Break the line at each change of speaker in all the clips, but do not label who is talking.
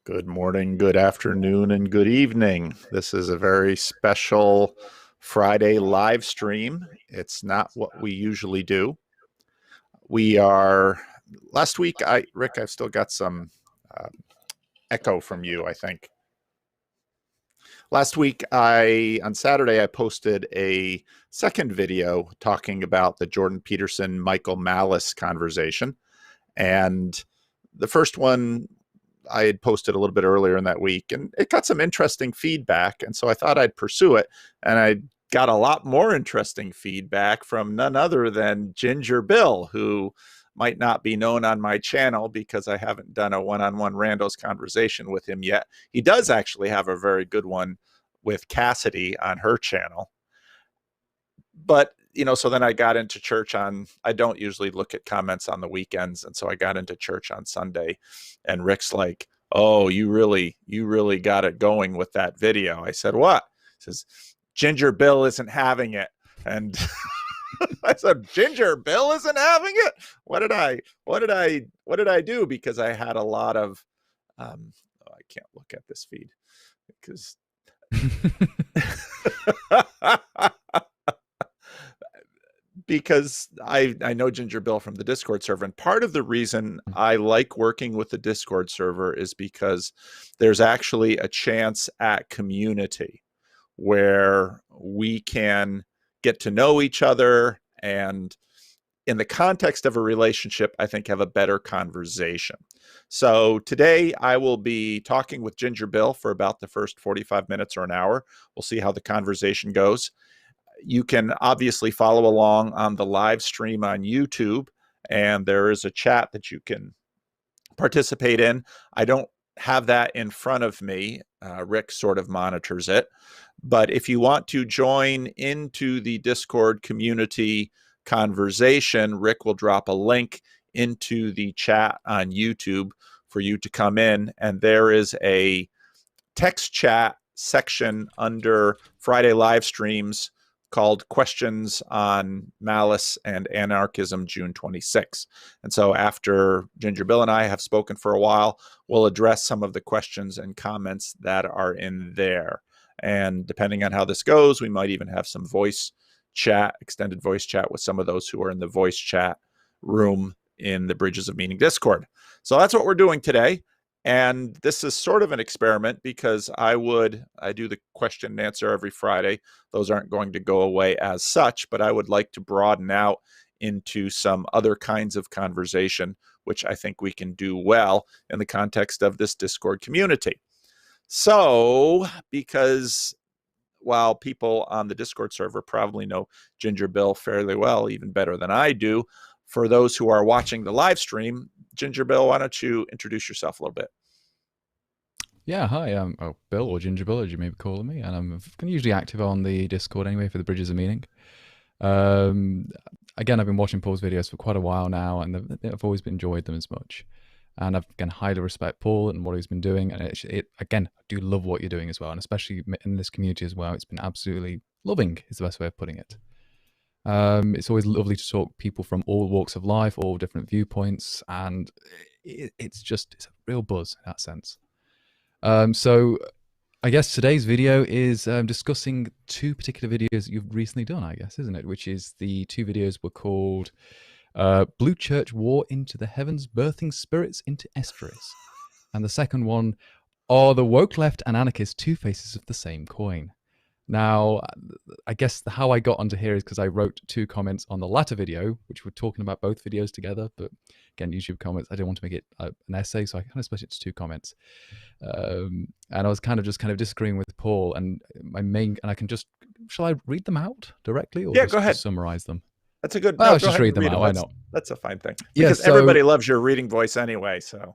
Good morning, good afternoon, and good evening. This is a very special Friday live stream. It's not what we usually do. Last week, Rick, I've still got some echo from you, I think. Last week, on Saturday, I posted a second video talking about the Jordan Peterson, Michael Malice conversation. And the first one I had posted a little bit earlier in that week, and it got some interesting feedback. And so I thought I'd pursue it. And I got a lot more interesting feedback from none other than Ginger Bill, who might not be known on my channel because I haven't done a one-on-one randos conversation with him yet. He does actually have a very good one with Cassidy on her channel. But, so then I got into church I don't usually look at comments on the weekends. And so I got into church on Sunday, and Rick's like, "Oh, you really got it going with that video." I said, "What?" He says, "Ginger Bill isn't having it." And I said, "Ginger Bill isn't having it? What did I do?" Because I had a lot of, I can't look at this feed because because I know Ginger Bill from the Discord server. And part of the reason I like working with the Discord server is because there's actually a chance at community where we can get to know each other, and in the context of a relationship, I think have a better conversation. So today I will be talking with Ginger Bill for about the first 45 minutes or an hour. We'll see how the conversation goes. You can obviously follow along on the live stream on YouTube, and there is a chat that you can participate in. I don't have that in front of me. Rick sort of monitors it. But if you want to join into the Discord community conversation, Rick will drop a link into the chat on YouTube for you to come in. And there is a text chat section under Friday live streams called Questions on Malice and Anarchism, June 26. And so after Ginger Bill and I have spoken for a while, we'll address some of the questions and comments that are in there. And depending on how this goes, we might even have some voice chat, extended voice chat with some of those who are in the voice chat room in the Bridges of Meaning Discord. So that's what we're doing today. And this is sort of an experiment because I do the question and answer every Friday. Those aren't going to go away as such, but I would like to broaden out into some other kinds of conversation, which I think we can do well in the context of this Discord community. So, because while people on the Discord server probably know Ginger Bill fairly well, even better than I do, for those who are watching the live stream, Ginger Bill, why don't you introduce yourself a little bit?
Yeah, hi, I'm Bill, or Ginger Bill, as you may be calling me, and I'm usually active on the Discord anyway for the Bridges of Meaning. Again, I've been watching Paul's videos for quite a while now, and I've always enjoyed them as much. And I've, again, highly respect Paul and what he's been doing, and again, I do love what you're doing as well, and especially in this community as well. It's been absolutely loving, is the best way of putting it. It's always lovely to talk to people from all walks of life, all different viewpoints, and it's a real buzz in that sense. So I guess today's video is discussing two particular videos you've recently done, I guess, isn't it? Which is the two videos were called Blue Church War into the Heavens, Birthing Spirits into Estrus. And the second one, Are the Woke Left and Anarchists Two Faces of the Same Coin? Now, I guess how I got onto here is because I wrote two comments on the latter video, which were talking about both videos together. But again, YouTube comments, I didn't want to make it an essay, so I kind of split it to two comments. And I was kind of disagreeing with Paul. And shall I read them out directly, or
yeah, go ahead.
Just summarize them?
That's a good.
Well, let's just read them out. Why not?
That's a fine thing because everybody loves your reading voice anyway. So.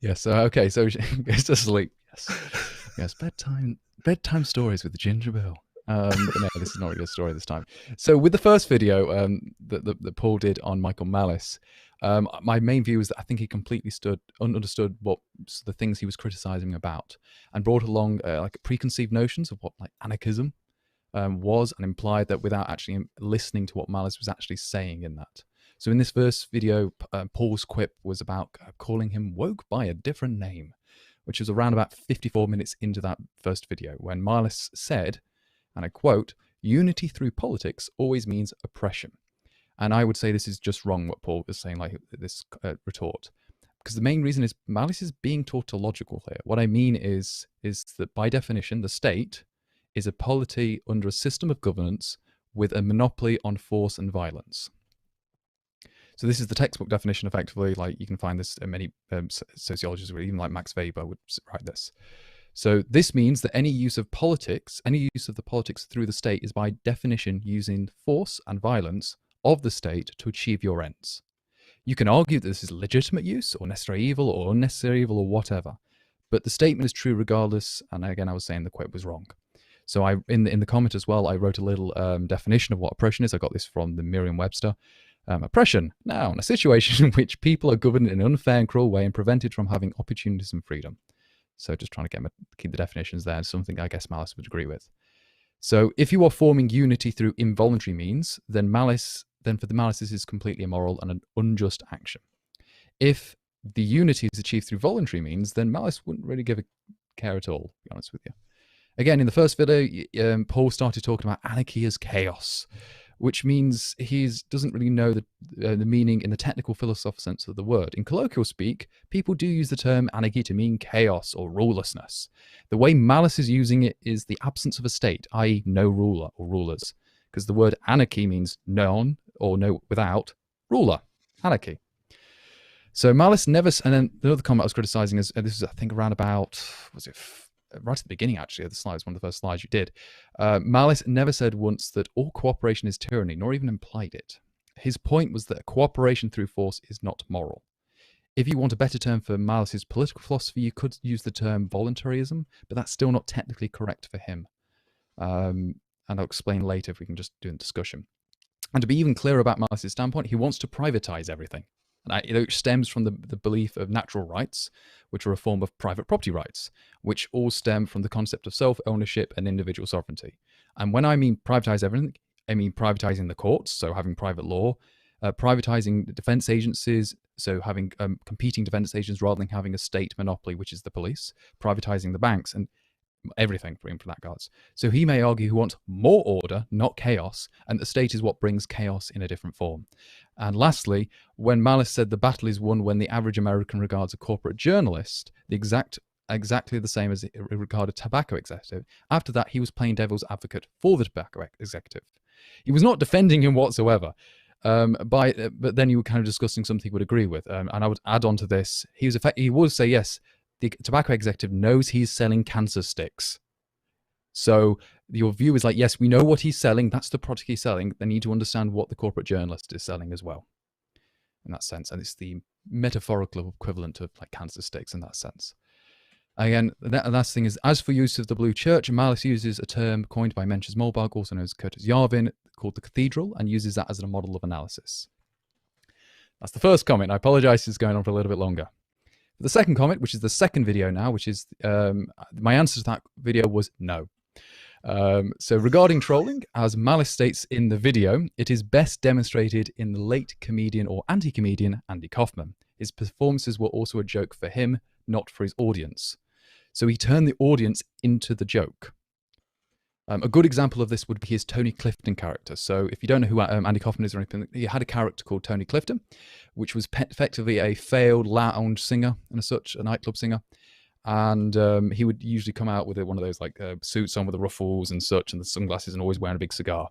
Yes. Okay. So it's to sleep. Yes, bedtime stories with Ginger Bill. But no, this is not really a story this time. So with the first video that Paul did on Michael Malice, my main view is that I think he completely understood what the things he was criticizing about, and brought along like preconceived notions of what like anarchism was, and implied that without actually listening to what Malice was actually saying in that. So in this first video, Paul's quip was about calling him woke by a different name, which was around about 54 minutes into that first video, when Malice said, and I quote, "Unity through politics always means oppression." And I would say this is just wrong, what Paul was saying, like this retort. Because the main reason is Malice is being tautological here. What I mean is that by definition, the state is a polity under a system of governance with a monopoly on force and violence. So this is the textbook definition, effectively. Like, you can find this in many sociologists, even like Max Weber would write this. So this means that any use of the politics through the state is by definition using force and violence of the state to achieve your ends. You can argue that this is legitimate use or necessary evil or unnecessary evil or whatever, but the statement is true regardless. And again, I was saying the quote was wrong. So in the comment as well, I wrote a little definition of what oppression is. I got this from the Merriam-Webster. Oppression, noun, a situation in which people are governed in an unfair and cruel way and prevented from having opportunities and freedom. So just trying to keep the definitions there, something I guess Malice would agree with. So if you are forming unity through involuntary means, then for the Malice, this is completely immoral and an unjust action. If the unity is achieved through voluntary means, then Malice wouldn't really give a care at all, to be honest with you. Again, in the first video, Paul started talking about anarchy as chaos, which means he doesn't really know the meaning in the technical philosophical sense of the word. In colloquial speak, people do use the term anarchy to mean chaos or rulelessness. The way Malice is using it is the absence of a state, i.e. no ruler or rulers, because the word anarchy means none or no without ruler, anarchy. So Malice never, and then another comment I was criticizing is, this is I think around about, right at the beginning actually of the slides, one of the first slides you did, Malice never said once that all cooperation is tyranny, nor even implied it. His point was that cooperation through force is not moral. If you want a better term for Malice's political philosophy, you could use the term voluntarism, but that's still not technically correct for him. And I'll explain later if we can just do a discussion. And to be even clearer about Malice's standpoint, he wants to privatize everything. And it stems from the belief of natural rights, which are a form of private property rights, which all stem from the concept of self-ownership and individual sovereignty. And when I mean privatize everything, I mean privatizing the courts, so having private law, privatizing defense agencies, so having competing defense agents rather than having a state monopoly, which is the police, privatizing the banks, and everything for that regards. So he may argue he wants more order, not chaos, and the state is what brings chaos in a different form. And lastly, when Malice said the battle is won when the average American regards a corporate journalist, exactly the same as it regarded a tobacco executive, after that he was playing devil's advocate for the tobacco executive. He was not defending him whatsoever. But then you were kind of discussing something he would agree with. And I would add on to this, he would say, yes, the tobacco executive knows he's selling cancer sticks. So your view is like, yes, we know what he's selling. That's the product he's selling. They need to understand what the corporate journalist is selling as well, in that sense. And it's the metaphorical equivalent of like cancer sticks in that sense. Again, the last thing is, as for use of the blue church, Malice uses a term coined by Mencius Mollberg, also known as Curtis Yarvin, called the cathedral, and uses that as a model of analysis. That's the first comment. I apologize, it's going on for a little bit longer. The second comment, which is the second video now, which is my answer to that video was no. So regarding trolling, as Malice states in the video, it is best demonstrated in the late comedian or anti-comedian Andy Kaufman. His performances were also a joke for him, not for his audience. So he turned the audience into the joke. A good example of this would be his Tony Clifton character. So if you don't know who Andy Kaufman is or anything, he had a character called Tony Clifton, which was effectively a failed lounge singer and as such, a nightclub singer. And he would usually come out with one of those like suits on with the ruffles and such, and the sunglasses, and always wearing a big cigar.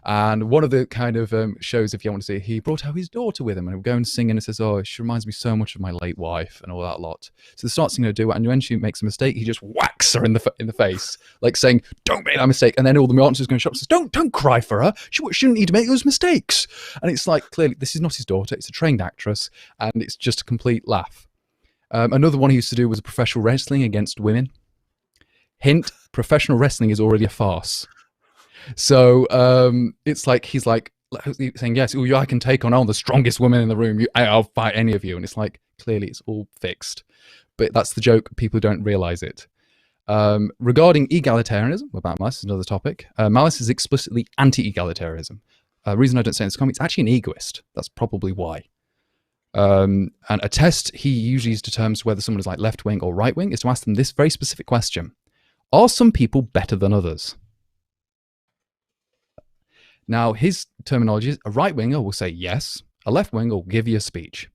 And one of the kind of shows, if you want to see, he brought out his daughter with him, and he would go and sing, and it says, "Oh, she reminds me so much of my late wife," and all that lot. So they start singing her do it, and when she makes a mistake, he just whacks her in the face, like saying, "Don't make that mistake." And then all the dancers going to shop and says, "Don't cry for her. She shouldn't need to make those mistakes." And it's like, clearly, this is not his daughter. It's a trained actress, and it's just a complete laugh. Another one he used to do was professional wrestling against women. Hint, professional wrestling is already a farce. So it's like he's like saying, yes, I can take on all the strongest women in the room. I'll fight any of you. And it's like, clearly it's all fixed. But that's the joke. People don't realize it. Regarding egalitarianism, about Malice is another topic. Malice is explicitly anti-egalitarianism. The reason I don't say in this comment, it's actually an egoist. That's probably why. And a test he usually determines whether someone is like left-wing or right-wing is to ask them this very specific question. Are some people better than others? Now, his terminology is a right-winger will say yes, a left-winger will give you a speech.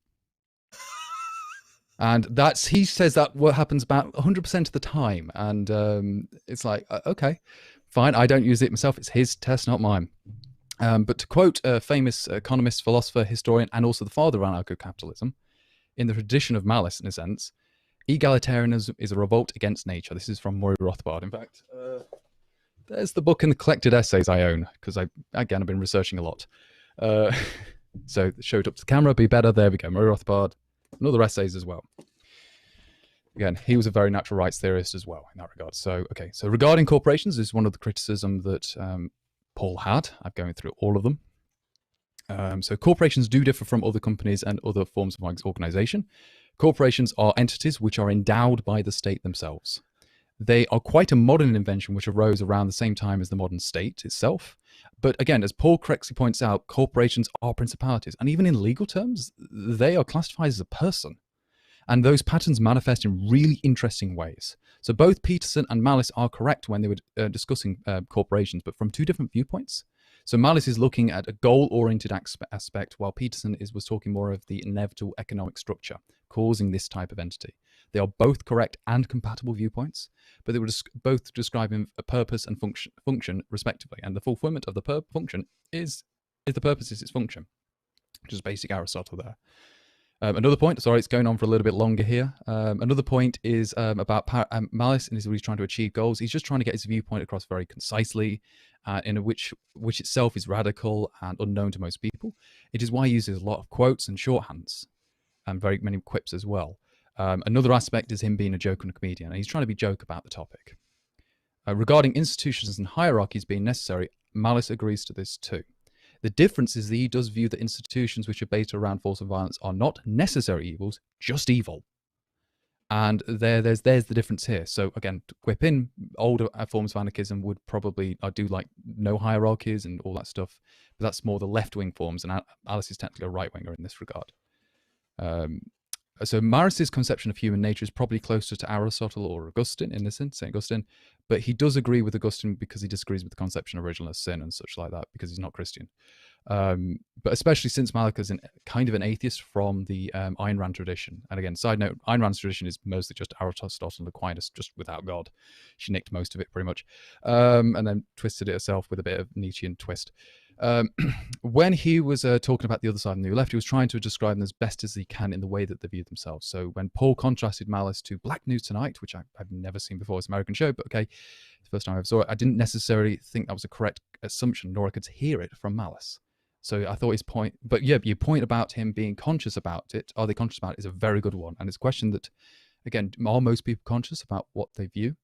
And he says that what happens about 100% of the time. And it's like, okay, fine. I don't use it myself. It's his test, not mine. But to quote a famous economist, philosopher, historian, and also the father of anarcho-capitalism, in the tradition of Malice, in a sense, egalitarianism is a revolt against nature. This is from Murray Rothbard. In fact, there's the book and the collected essays I own, because I've been researching a lot. So show it up to the camera, be better. There we go, Murray Rothbard. And other essays as well. Again, he was a very natural rights theorist as well in that regard. So, okay, so regarding corporations, this is one of the criticism that Paul had. I'm going through all of them. So corporations do differ from other companies and other forms of organization. Corporations are entities which are endowed by the state themselves. They are quite a modern invention which arose around the same time as the modern state itself. But again, as Paul correctly points out, corporations are principalities. And even in legal terms, they are classified as a person. And those patterns manifest in really interesting ways. So both Peterson and Malice are correct when they were discussing corporations, but from two different viewpoints. So Malice is looking at a goal-oriented aspect, while Peterson was talking more of the inevitable economic structure causing this type of entity. They are both correct and compatible viewpoints, but they were both describing a purpose and function respectively. And the fulfillment of the function is the purpose is its function, which is basic Aristotle there. Another point, sorry, it's going on for a little bit longer here. Another point is about Malice, and he's trying to achieve goals. He's just trying to get his viewpoint across very concisely, in which itself is radical and unknown to most people. It is why he uses a lot of quotes and shorthands, and very many quips as well. Another aspect is him being a joke and a comedian, and he's trying to be joke about the topic. Regarding institutions and hierarchies being necessary, Malice agrees to this too. The difference is that he does view that institutions which are based around force and violence are not necessary evils, just evil. And there's the difference here. So again, to whip in, older forms of anarchism would probably do like no hierarchies and all that stuff, but that's more the left-wing forms, and Alice is technically a right-winger in this regard. So Malice's conception of human nature is probably closer to Aristotle or Augustine in this sense, St. Augustine, but he does agree with Augustine because he disagrees with the conception of original sin and such like that, because he's not Christian. But especially since Malice is kind of an atheist from the Ayn Rand tradition. And again, side note, Ayn Rand's tradition is mostly just Aristotle and Aquinas, just without God. She nicked most of it pretty much, and then twisted it herself with a bit of Nietzschean twist. When he was talking about the other side of the New Left, he was trying to describe them as best as he can in the way that they view themselves. So when Paul contrasted Malice to Black News Tonight, which I've never seen before, it's an American show, but okay, the first time I ever saw it, I didn't necessarily think that was a correct assumption, nor I could hear it from Malice. So I thought his point, but yeah, your point about him being conscious about it, are they conscious about it, is a very good one. And it's a question that, again, are most people conscious about what they view?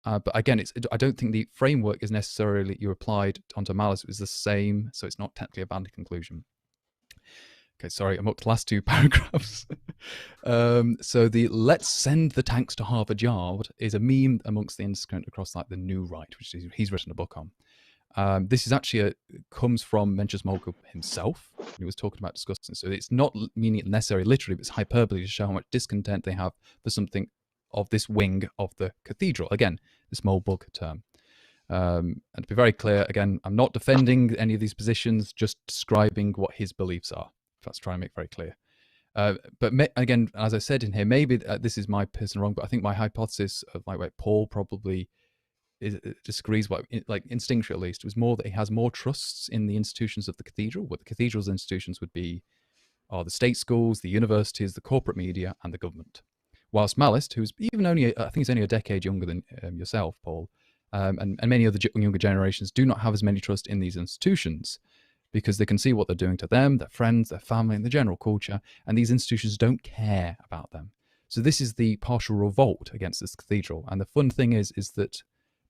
But again, I don't think the framework is necessarily you applied onto Malice is the same, so it's not technically a valid conclusion. Okay, sorry, I'm up to the last two paragraphs. So the "Let's send the tanks to Harvard Yard" is a meme amongst the indiscriminate across like the New Right, which he's written a book on. This is actually comes from Mencius Moldgub himself. He was talking about discussing. So it's not meaning it necessarily literally, but it's hyperbole to show how much discontent they have for something of this wing of the cathedral. Again, the small book term. And to be very clear, again, I'm not defending any of these positions, just describing what his beliefs are. That's trying to make very clear. But again, as I said in here, maybe this is my person wrong, but I think my hypothesis of like Paul probably disagrees, like instinctually at least, was more that he has more trusts in the institutions of the cathedral. What the cathedral's institutions would be are the state schools, the universities, the corporate media, and the government. Whilst Malice, who's even only, I think he's only a decade younger than yourself, Paul, and many other younger generations do not have as many trust in these institutions because they can see what they're doing to them, their friends, their family, and the general culture, and these institutions don't care about them. So this is the partial revolt against this cathedral. And the fun thing is that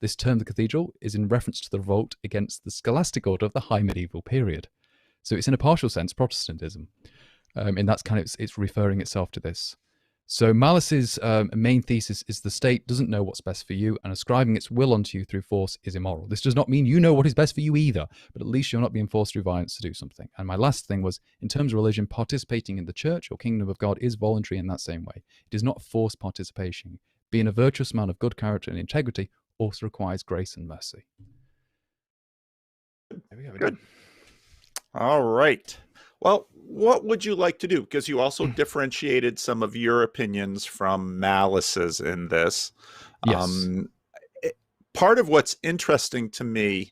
this term, the cathedral, is in reference to the revolt against the scholastic order of the high medieval period. So it's in a partial sense Protestantism. And that's kind of, it's referring itself to this. So Malice's main thesis is the state doesn't know what's best for you, and ascribing its will onto you through force is immoral. This does not mean you know what is best for you either, but at least you're not being forced through violence to do something. And my last thing was, in terms of religion, participating in the church or kingdom of God is voluntary in that same way. It is not forced participation. Being a virtuous man of good character and integrity also requires grace and mercy. There we go.
Good. All right. Well, what would you like to do? Because you also differentiated some of your opinions from Malice's in this.
Yes.
Part of what's interesting to me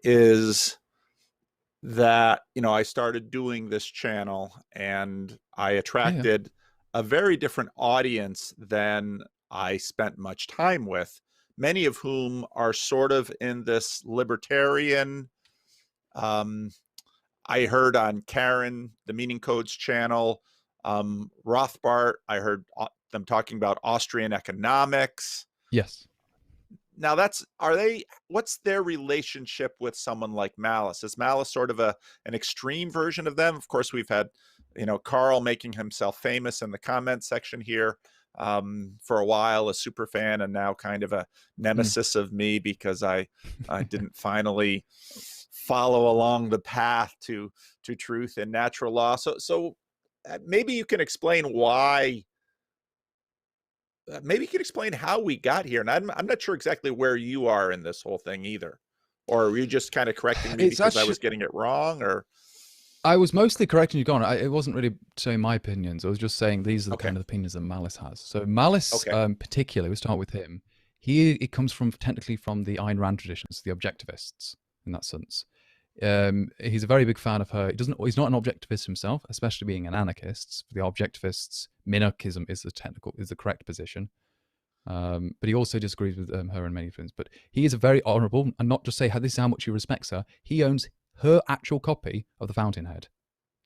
is that, you know, I started doing this channel and I attracted a very different audience than I spent much time with, many of whom are sort of in this libertarian, I heard on Karen, the Meaning Codes channel, Rothbart, I heard them talking about Austrian economics.
Yes.
Now what's their relationship with someone like Malice? Is Malice sort of an extreme version of them? Of course, we've had, you know, Carl making himself famous in the comment section here for a while, a super fan, and now kind of a nemesis of me because I didn't finally follow along the path to truth and natural law. So maybe you can explain why. Maybe you can explain how we got here. And I'm not sure exactly where you are in this whole thing either. Or are you just kind of correcting me because I was getting it wrong? Or
I was mostly correcting you, Gone. It wasn't really saying my opinions. I was just saying these are the kind of opinions that Malice has. So Malice, particularly, we'll start with him. It comes from technically from the Ayn Rand traditions, the objectivists, in that sense. He's a very big fan of her. He's not an objectivist himself, especially being an anarchist. For the objectivists, minarchism is the correct position. But he also disagrees with her in many things. But he is a very honourable, and not just say this is how much he respects her. He owns her actual copy of the Fountainhead.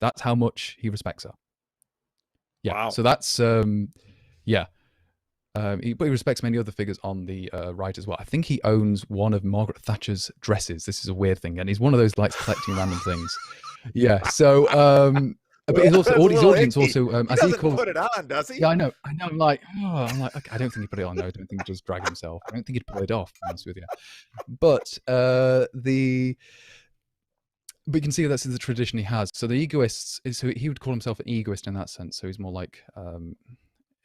That's how much he respects her. Yeah. Wow. So that's yeah. But he respects many other figures on the right as well. I think he owns one of Margaret Thatcher's dresses. This is a weird thing, and he's one of those likes collecting random things. Yeah. So, but he's also his audience also
as he calls put it on, does he?
Yeah, I know. I'm like, okay, I don't think he put it on. No, I don't think he just dragged himself. I don't think he'd pull it off. To be honest with you, but But you can see that's the tradition he has. So the egoists, so he would call himself an egoist in that sense. So he's more like,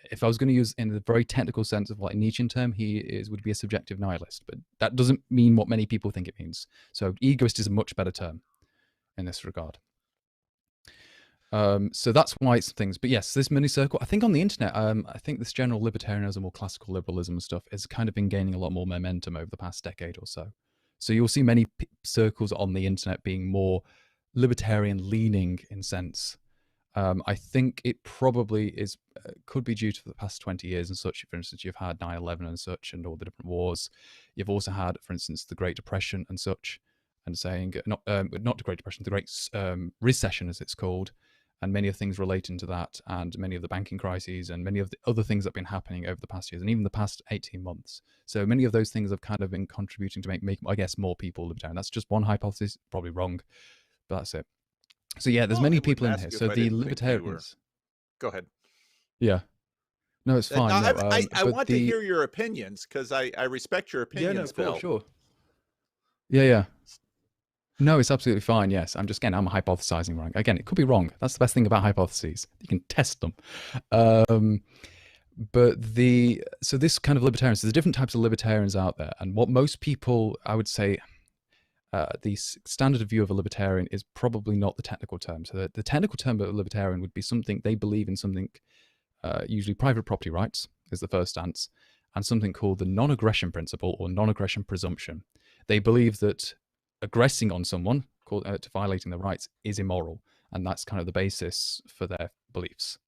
if I was going to use in the very technical sense of like Nietzschean term, would be a subjective nihilist. But that doesn't mean what many people think it means. So egoist is a much better term in this regard. So that's why it's things. But yes, this mini circle, I think on the internet, I think this general libertarianism or classical liberalism and stuff has kind of been gaining a lot more momentum over the past decade or so. So you'll see many circles on the internet being more libertarian leaning in sense. I think it probably could be due to the past 20 years and such. For instance, you've had 9/11 and such and all the different wars. You've also had, for instance, the Great Depression and such, and saying, not the Great Depression, the Great Recession as it's called, and many of the things relating to that, and many of the banking crises, and many of the other things that have been happening over the past years, and even the past 18 months. So many of those things have kind of been contributing to make I guess, more people libertarian. That's just one hypothesis, probably wrong, but that's it. So yeah, there's many people in here. So the libertarians.
Go ahead.
Yeah. No, it's fine.
I want to hear your opinions because I respect your opinions, Bill.
Yeah, sure. Yeah. No, it's absolutely fine. Yes, I'm hypothesizing wrong. Again, it could be wrong. That's the best thing about hypotheses. You can test them. But so this kind of libertarians, there's different types of libertarians out there. And what most people, I would say, the standard view of a libertarian is probably not the technical term. So the technical term of a libertarian would be something they believe in something, usually private property rights is the first stance, and something called the non-aggression principle or non-aggression presumption. They believe that aggressing on someone, to violating their rights, is immoral, and that's kind of the basis for their beliefs.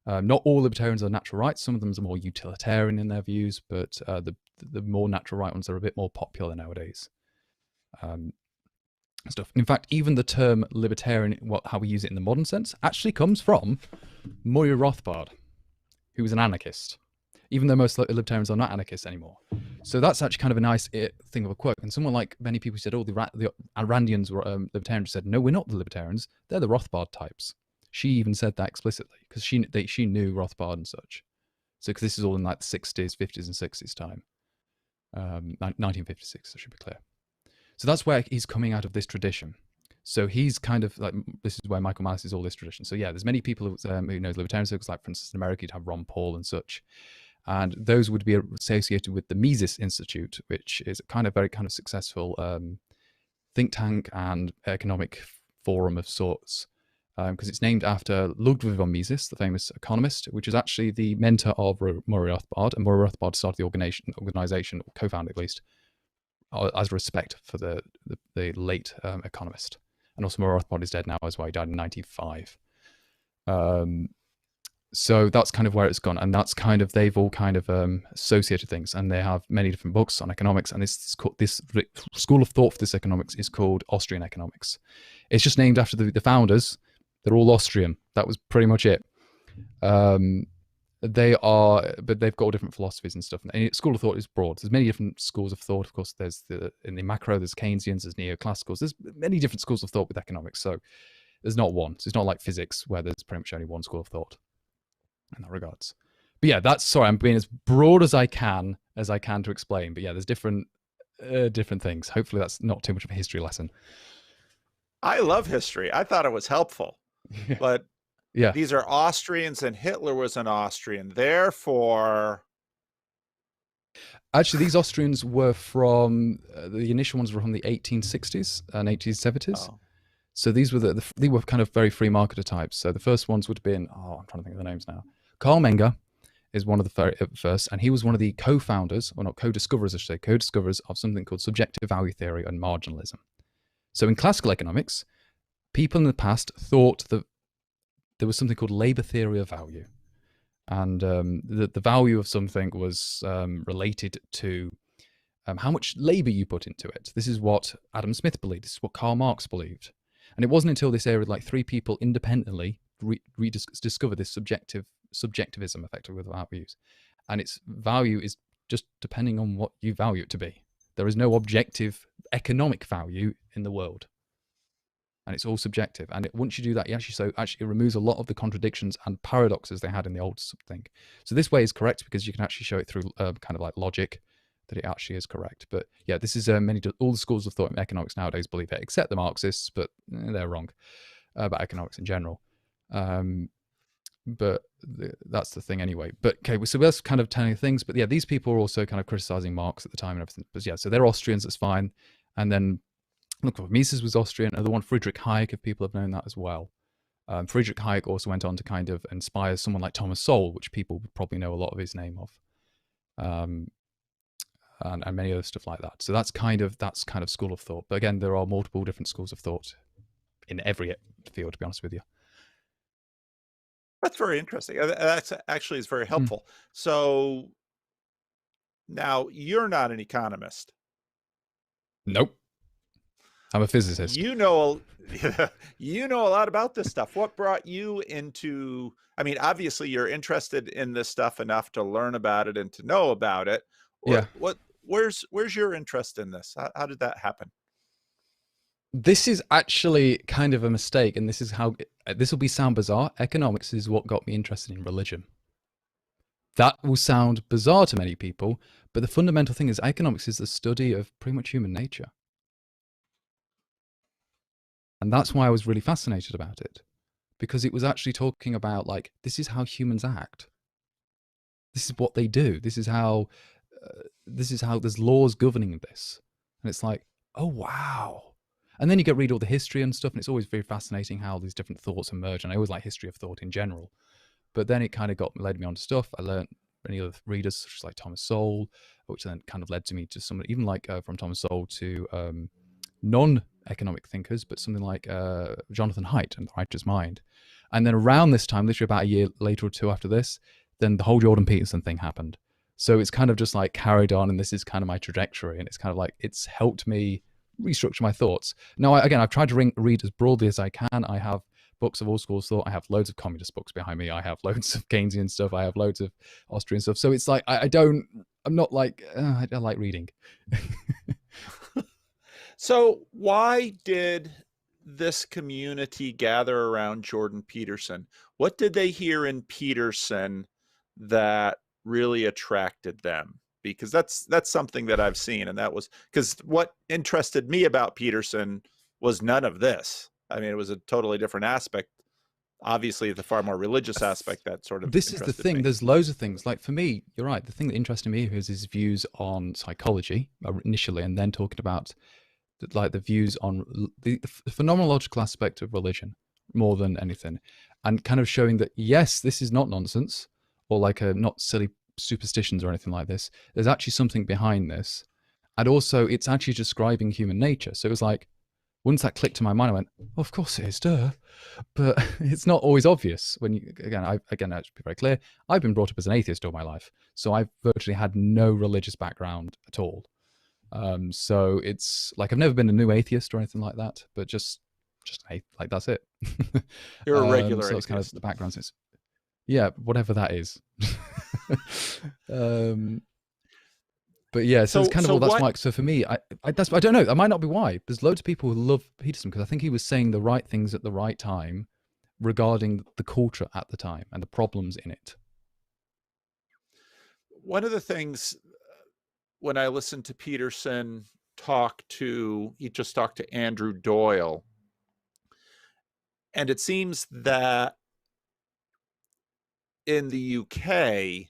Not all libertarians are natural rights. Some of them are more utilitarian in their views, but the more natural right ones are a bit more popular nowadays. Stuff. In fact, even the term libertarian, how we use it in the modern sense, actually comes from Murray Rothbard, who was an anarchist, even though most libertarians are not anarchists anymore. So that's actually kind of a nice thing of a quirk. And someone like many people said, the Randians were libertarians, said, no, we're not the libertarians. They're the Rothbard types, She even said that explicitly because she knew Rothbard and such. So because this is all in like the 60s, 50s, and 60s time, 1956, I should be clear. So that's where he's coming out of this tradition. So he's kind of like, this is where Michael Malice is all this tradition. So yeah, there's many people who know libertarian circles, like for instance in America, you'd have Ron Paul and such. And those would be associated with the Mises Institute, which is a kind of very kind of successful think tank and economic forum of sorts, because it's named after Ludwig von Mises, the famous economist, which is actually the mentor of Murray Rothbard. And Murray Rothbard started the organization, or co-founded at least, as respect for the late economist. And also Murray Rothbard is dead now as well. He died in 1995. So that's kind of where it's gone. And that's kind of, they've all kind of associated things. And they have many different books on economics. And this school of thought for this economics is called Austrian economics. It's just named after the founders. They're all Austrian. That was pretty much it. But they've got all different philosophies and stuff. And school of thought is broad. There's many different schools of thought. Of course, in the macro, there's Keynesians, there's neoclassicals. There's many different schools of thought with economics. So there's not one. So it's not like physics where there's pretty much only one school of thought in that regards. But yeah, I'm being as broad as I can to explain. But yeah, there's different things. Hopefully that's not too much of a history lesson.
I love history. I thought it was helpful.
Yeah.
But
yeah,
these are Austrians and Hitler was an Austrian. Therefore,
actually, these Austrians were from the initial ones were from the 1860s and 1870s. Oh. So these were they were kind of very free marketer types. So the first ones would have been, I'm trying to think of the names now. Karl Menger is one of the first, and he was one of the co-founders, or not co-discoverers, I should say, co-discoverers of something called subjective value theory and marginalism. So in classical economics, people in the past thought that there was something called labor theory of value. And the value of something was related to how much labor you put into it. This is what Adam Smith believed. This is what Karl Marx believed. And it wasn't until this era, like three people independently rediscovered this subjectivism, effectively, with values. And its value is just depending on what you value it to be. There is no objective economic value in the world. And it's all subjective. And once you do that, it removes a lot of the contradictions and paradoxes they had in the old thing. So this way is correct because you can actually show it through kind of like logic that it actually is correct. But yeah, this is all the schools of thought in economics nowadays believe it, except the Marxists, but they're wrong about economics in general. But that's the thing anyway. But okay, so that's kind of telling things. But yeah, these people are also kind of criticizing Marx at the time and everything. But yeah, so they're Austrians, that's fine. And then look, Mises was Austrian. Another one, Friedrich Hayek, if people have known that as well. Friedrich Hayek also went on to kind of inspire someone like Thomas Sowell, which people would probably know a lot of his name of, and many other stuff like that. So that's kind of school of thought. But again, there are multiple different schools of thought in every field, to be honest with you.
That's very interesting. That's actually is very helpful. So now you're not an economist.
Nope. I'm a physicist.
You know a lot about this stuff. What brought you into, I mean, obviously you're interested in this stuff enough to learn about it and to know about it.
Yeah.
Where's your interest in this? How did that happen?
This is actually kind of a mistake, and this is how, this will sound bizarre. Economics is what got me interested in religion. That will sound bizarre to many people, but the fundamental thing is economics is the study of pretty much human nature. And that's why I was really fascinated about it, because it was actually talking about, like, this is how humans act. This is what they do. This is how there's laws governing this. And it's like, oh, wow. And then you read all the history and stuff, and it's always very fascinating how these different thoughts emerge. And I always like history of thought in general. But then it kind of led me on to stuff. I learned many other readers, such as like Thomas Sowell, which then kind of led to me to somebody, even like from Thomas Sowell to non-economic thinkers, but something like Jonathan Haidt and The Righteous Mind. And then around this time, literally about a year later or two after this, then the whole Jordan Peterson thing happened. So it's kind of just like carried on, and this is kind of my trajectory, and it's kind of like it's helped me restructure my thoughts. Now, I've tried to read as broadly as I can. I have books of all schools of thought. I have loads of communist books behind me. I have loads of Keynesian stuff. I have loads of Austrian stuff. So it's like I'm not like I like reading.
So why did this community gather around Jordan Peterson? What did they hear in Peterson that really attracted them? Because that's something that I've seen, and that was because what interested me about Peterson was none of this. I mean, it was a totally different aspect. Obviously, the far more religious aspect that sort of
This is the
interested
thing.
me.
There's loads of things. Like for me, you're right. The thing that interested me is his views on psychology initially, and then talking about like the views on the phenomenological aspect of religion more than anything, and kind of showing that yes, this is not nonsense or like a not silly superstitions or anything like this. There's actually something behind this, and also it's actually describing human nature. So it was like once that clicked in my mind, I went, oh, of course it is, duh. But it's not always obvious when you, again, I should be very clear. I've been brought up as an atheist all my life. So I've virtually had no religious background at all. So it's like, I've never been a new atheist or anything like that, but just like, that's it.
You're a regular
so that's kind of
atheist.
the background. So yeah, whatever that is. But yeah, so it's kind of all that's like. So for me, I don't know. I might not be why. There's loads of people who love Peterson because I think he was saying the right things at the right time regarding the culture at the time and the problems in it.
One of the things when I listened to Peterson he just talked to Andrew Doyle, and it seems that in the UK,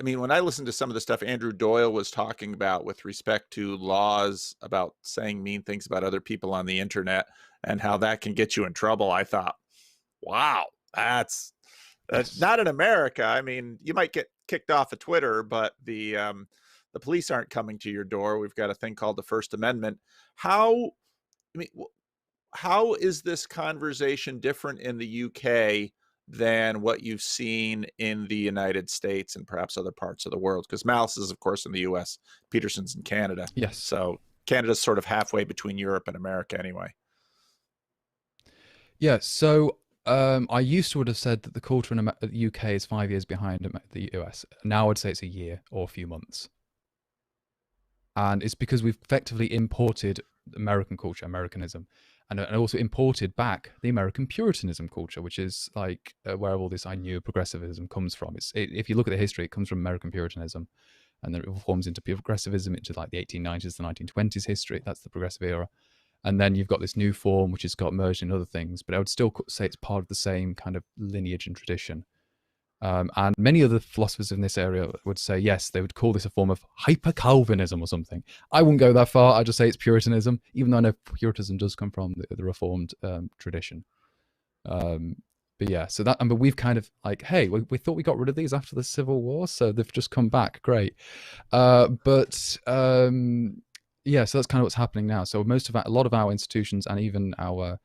I mean, when I listened to some of the stuff Andrew Doyle was talking about with respect to laws about saying mean things about other people on the internet and how that can get you in trouble, I thought, wow, that's not in America. I mean, you might get kicked off of Twitter, but the police aren't coming to your door. We've got a thing called the First Amendment. How is this conversation different in the UK than what you've seen in the United States and perhaps other parts of the world? Because Malice is, of course, in the US, Peterson's in Canada.
Yes.
So Canada's sort of halfway between Europe and America anyway.
Yeah, so I used to would have said that the culture in the UK is 5 years behind the US. Now I'd say it's a year or a few months. And it's because we've effectively imported American culture, Americanism, and also imported back the American Puritanism culture, which is like where all this I knew progressivism comes from. If you look at the history, it comes from American Puritanism, and then it forms into progressivism into like the 1890s, the 1920s history. That's the progressive era. And then you've got this new form, which has got merged in other things, but I would still say it's part of the same kind of lineage and tradition. And many other philosophers in this area would say, yes, they would call this a form of hyper-Calvinism or something. I wouldn't go that far. I'd just say it's Puritanism, even though I know Puritanism does come from the Reformed tradition. But yeah, so that, but we've kind of like, hey, we thought we got rid of these after the Civil War, so they've just come back. Great. Yeah, so that's kind of what's happening now. So a lot of our institutions and even our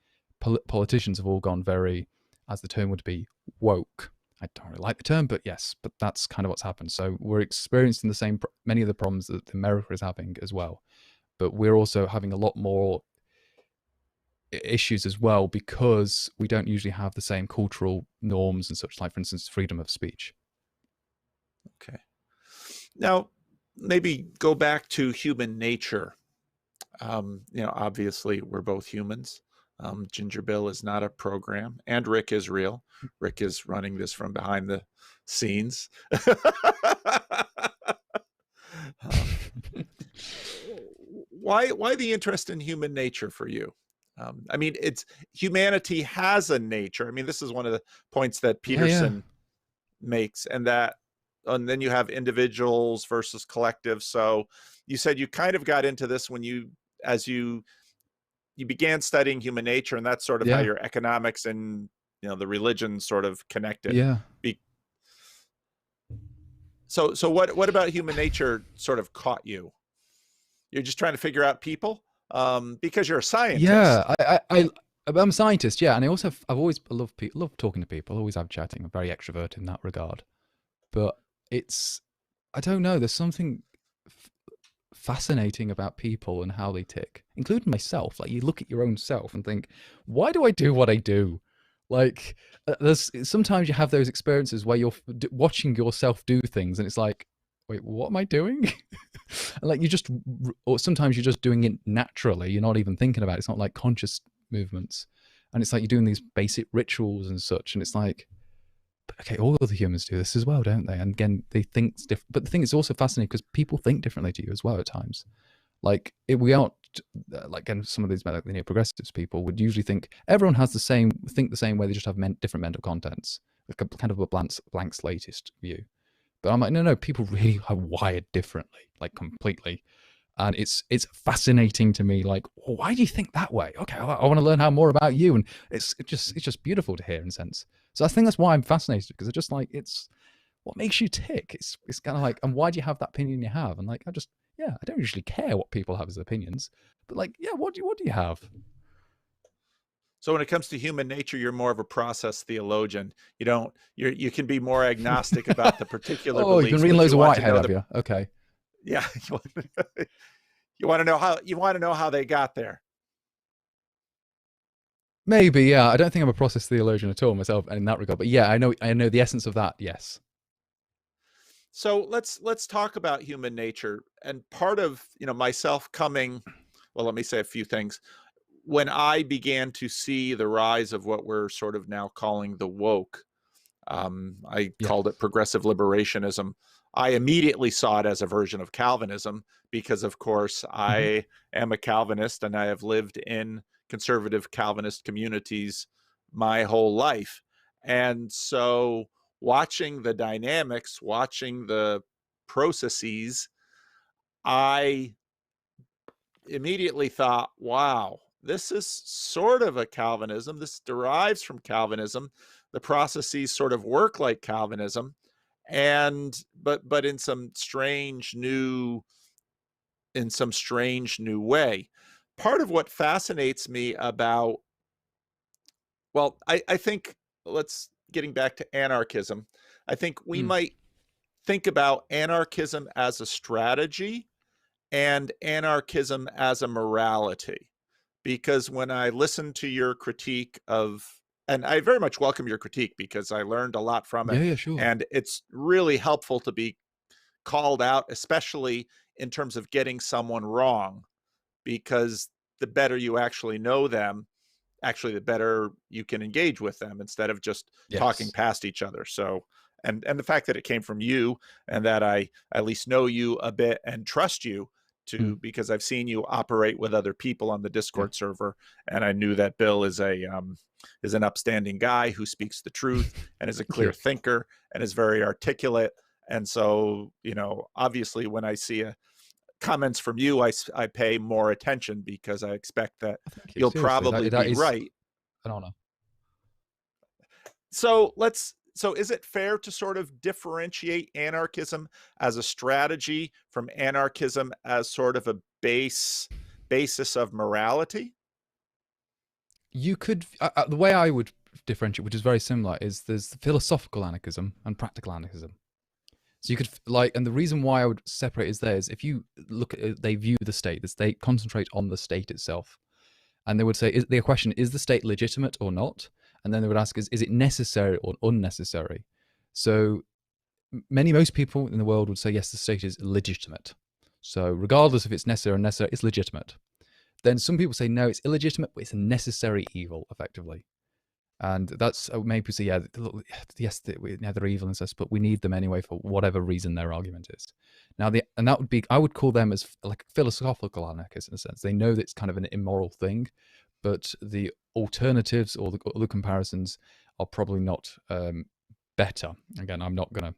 politicians have all gone very, as the term would be, woke. I don't really like the term, but yes, but that's kind of what's happened. So we're experiencing many of the problems that America is having as well, but we're also having a lot more issues as well because we don't usually have the same cultural norms and such, like for instance, freedom of speech.
Okay. Now, maybe go back to human nature. Obviously we're both humans. Ginger Bill is not a program, and Rick is real. Rick is running this from behind the scenes. Why the interest in human nature for you? I mean, humanity has a nature. I mean, this is one of the points that Peterson makes, and then you have individuals versus collectives. So you said you kind of got into this as you began studying human nature, and that's sort of how your economics and the religion sort of connected.
Yeah.
So what about human nature sort of caught you? You're just trying to figure out people because you're a scientist.
Yeah, I'm a scientist. Yeah, and I've always loved talking to people. Always have chatting. I'm very extroverted in that regard. But I don't know. There's something fascinating about people and how they tick, including myself. Like you look at your own self and think, why do I do what I do? Like sometimes you have those experiences where you're watching yourself do things and it's like, wait, what am I doing? Like you just, or sometimes you're just doing it naturally. You're not even thinking about it. It's not like conscious movements. And it's like you're doing these basic rituals and such. And it's like, okay, all other humans do this as well, don't they? And again, they think it's different. But the thing is also fascinating because people think differently to you as well at times. Like we aren't like, and some of these like the neo-progressives people would usually think everyone has the same way. They just have different mental contents, like a kind of a blank slatist view. But I'm like, no, people really are wired differently, like completely. And it's fascinating to me. Like, well, why do you think that way? Okay, I want to learn how more about you, and it's just beautiful to hear in a sense. So I think that's why I'm fascinated, because it's just like it's what makes you tick. It's kind of like, and why do you have that opinion you have? And like, I don't usually care what people have as opinions, but like, yeah, what do you have?
So when it comes to human nature, you're more of a process theologian. You don't. You can be more agnostic about the particular
Oh, you've been
beliefs,
reading
but
loads
you
of
want to
Whitehead,
know
have
the.
you? Okay.
Yeah, you want to know how they got there.
Maybe, yeah. I don't think I'm a process theologian at all myself in that regard, but yeah, I know the essence of that. Yes.
So let's talk about human nature. And part of myself coming. Well, let me say a few things. When I began to see the rise of what we're sort of now calling the woke, I
Yeah.
called it progressive liberationism. I immediately saw it as a version of Calvinism because, of course,
Hmm.
I am a Calvinist and I have lived in conservative Calvinist communities my whole life. And so, watching the dynamics, watching the processes, I immediately thought, wow, this is sort of a Calvinism. This derives from Calvinism. The processes sort of work like Calvinism, and but in some strange new way. Part of what fascinates me about, well, I think, let's getting back to anarchism. I think we
Mm.
might think about anarchism as a strategy and anarchism as a morality. Because when I listened to your critique of, and I very much welcome your critique because I learned a lot from it,
Yeah, sure.
and it's really helpful to be called out, especially in terms of getting someone wrong, because the better you actually know them, actually the better you can engage with them instead of just talking
Yes.
past each other. So, and the fact that it came from you and that I at least know you a bit and trust you
Mm.
to, because I've seen you operate with other people on the
Yeah.
Discord server, and I knew that Bill is an upstanding guy who speaks the truth and is a
Thank
clear
you.
thinker and is very articulate. And so, obviously when I see comments from you, I pay more attention because I expect that
Thank you.
you'll
Seriously,
probably
that
be
is
right.
an honor.
So is it fair to sort of differentiate anarchism as a strategy from anarchism as sort of a basis of morality?
You could the way I would differentiate, which is very similar, is there's philosophical anarchism and practical anarchism. So you could like, and the reason why I would separate is there is if you look at it, they view the state concentrate on the state itself, and they would say, is the question, is the state legitimate or not? And then they would ask, is it necessary or unnecessary? So most people in the world would say, yes, the state is legitimate. So regardless if it's necessary or unnecessary, it's legitimate. Then some people say, no, it's illegitimate, but it's a necessary evil, effectively. And that's maybe say, yeah, yes, they're evil and such, but we need them anyway for whatever reason their argument is. Now, and that would be, I would call them as like philosophical anarchists in a sense. They know that it's kind of an immoral thing, but the alternatives or the comparisons are probably not better. Again, I'm not going to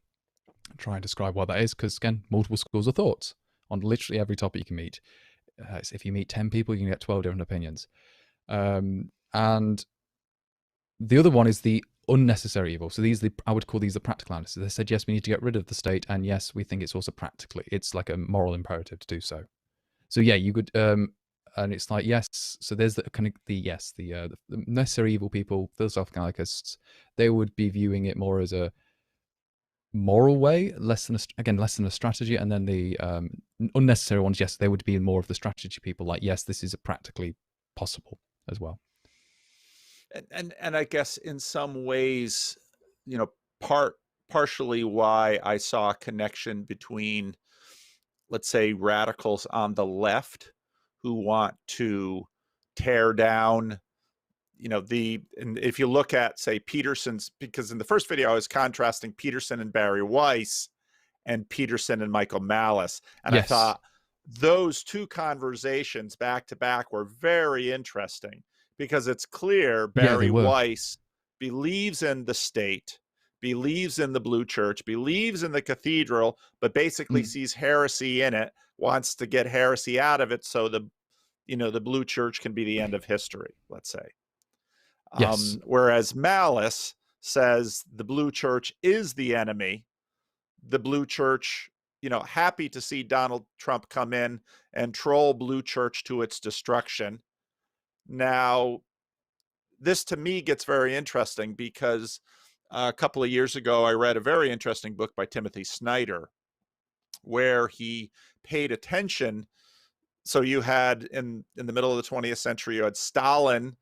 try and describe what that is because, again, multiple schools of thoughts on literally every topic you can meet. So if you meet 10 people, you can get 12 different opinions. And the other one is the unnecessary evil. So I would call these the practical anarchists. They said, yes, we need to get rid of the state. And yes, we think it's also it's like a moral imperative to do so. So yeah, you could, and it's like, yes. So there's the kind of the necessary evil people, philosophical anarchists. They would be viewing it more as a moral way, less than a strategy. And then the unnecessary ones, yes, they would be more of the strategy people. Like, yes, this is practically possible as well.
And I guess in some ways, part partially why I saw a connection between, let's say, radicals on the left who want to tear down, and if you look at, say, Peterson's, because in the first video I was contrasting Peterson and Barry Weiss and Peterson and Michael Malice, and I
Yes.
thought those two conversations back to back were very interesting, because it's clear Barry Weiss believes in the state, believes in the blue church, believes in the cathedral, but basically sees heresy in it, wants to get heresy out of it so the blue church can be the end of history, let's say.
Yes.
Whereas Malice says the blue church is the enemy. The blue church, happy to see Donald Trump come in and troll blue church to its destruction. Now, this to me gets very interesting, because a couple of years ago I read a very interesting book by Timothy Snyder, where he paid attention. So you had in the middle of the 20th century, you had Stalin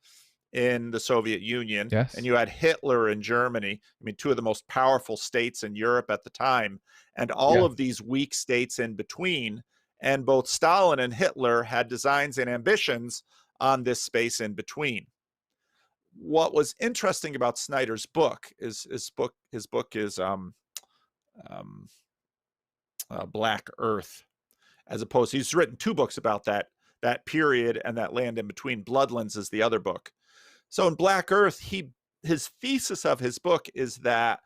in the Soviet Union,
Yes.
and you had Hitler in Germany. I mean, two of the most powerful states in Europe at the time, and all of these weak states in between. And both Stalin and Hitler had designs and ambitions on this space in between. What was interesting about Snyder's book is his book is Black Earth, as opposed, he's written two books about that period and that land in between. Bloodlands is the other book. So in Black Earth, his thesis of his book is that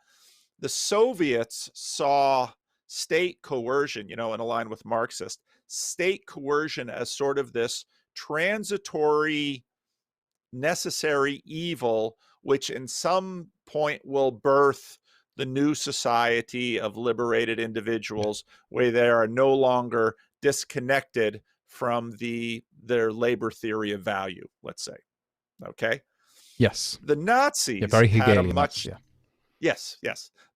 the Soviets saw state coercion, in a line with Marxist, state coercion as sort of this transitory, necessary evil, which in some point will birth the new society of liberated individuals, where they are no longer disconnected from their labor theory of value, let's say. Okay.
Yes.
The Nazis
very
had a
Hegelian,
much yes.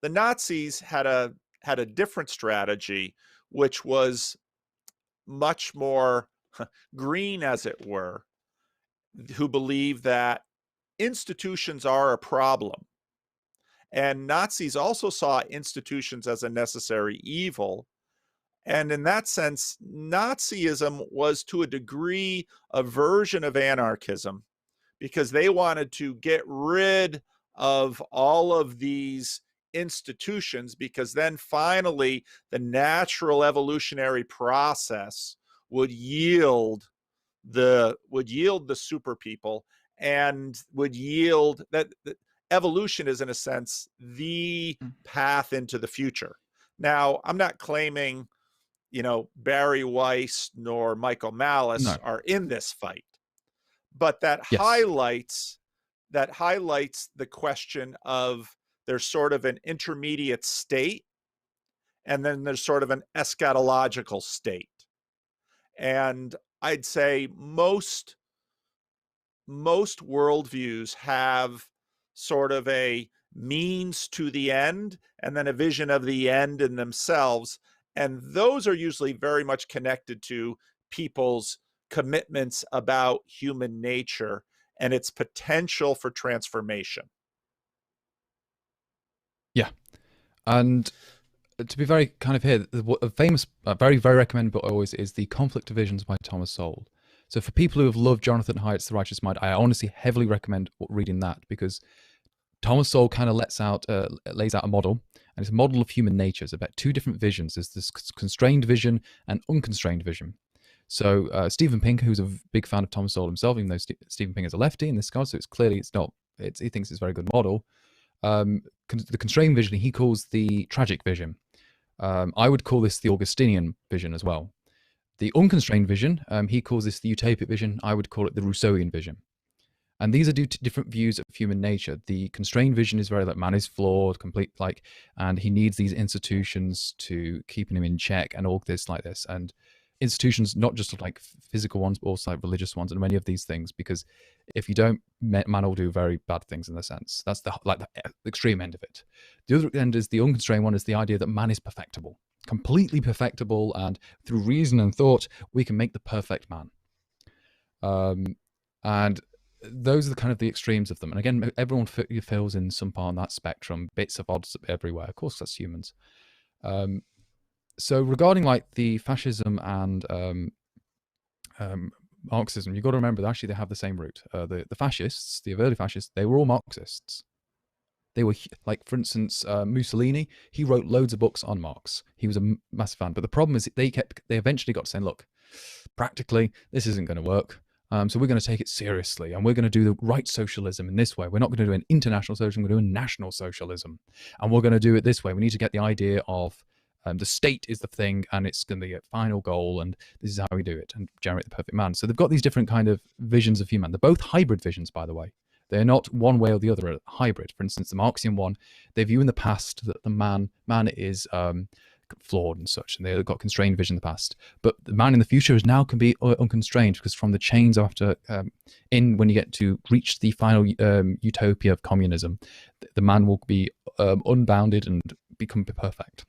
The Nazis had a different strategy, which was much more green, as it were, who believed that institutions are a problem. And Nazis also saw institutions as a necessary evil. And in that sense, Nazism was to a degree a version of anarchism, because they wanted to get rid of all of these institutions, because then finally the natural evolutionary process would yield the super people, and would yield that evolution is, in a sense, the path into the future. Now, I'm not claiming, Barry Weiss nor Michael Malice are in this fight, but that highlights the question of there's sort of an intermediate state, and then there's sort of an eschatological state. And I'd say most worldviews have sort of a means to the end, and then a vision of the end in themselves. And those are usually very much connected to people's commitments about human nature and its potential for transformation.
Yeah. And to be very kind of here, a famous, very, very recommended book always is The Conflict of Visions by Thomas Sowell. So for people who have loved Jonathan Haidt's The Righteous Mind, I honestly heavily recommend reading that, because Thomas Sowell kind of lays out a model, and it's a model of human nature. It's about two different visions. There's this constrained vision and unconstrained vision. So Steven Pinker, who's a big fan of Thomas Sowell himself, even though Steven Pinker is a lefty in this regard, so he thinks it's a very good model. The constrained vision he calls the tragic vision. I would call this the Augustinian vision as well. The unconstrained vision, he calls this the utopic vision. I would call it the Rousseauian vision. And these are different views of human nature. The constrained vision is very like man is flawed, and he needs these institutions to keeping him in check and all this like this. And institutions, not just like physical ones, but also like religious ones and many of these things, because if you don't, man will do very bad things in a sense. That's the extreme end of it. The other end is the unconstrained one, is the idea that man is perfectible, completely perfectible, and through reason and thought, we can make the perfect man. And those are the kind of the extremes of them. And again, everyone fills in some part on that spectrum, bits of odds everywhere. Of course, that's humans. So regarding like the fascism and Marxism, you've got to remember that actually they have the same root. The fascists, the early fascists, they were all Marxists. They were like, for instance, Mussolini. He wrote loads of books on Marx. He was a massive fan. But the problem is they eventually got to saying, look, practically this isn't going to work. So we're going to take it seriously, and we're going to do the right socialism in this way. We're not going to do an international socialism. We're going to do a national socialism, and we're going to do it this way. We need to get the idea of the state is the thing, and it's going to be a final goal, and this is how we do it, and generate the perfect man. So they've got these different kind of visions of human. They're both hybrid visions, by the way. They're not one way or the other, a hybrid. For instance, the Marxian one, they view in the past that the man is flawed and such, and they've got constrained vision in the past. But the man in the future is now can be unconstrained, because from the chains after, when you get to reach the final utopia of communism, the man will be unbounded and become perfect.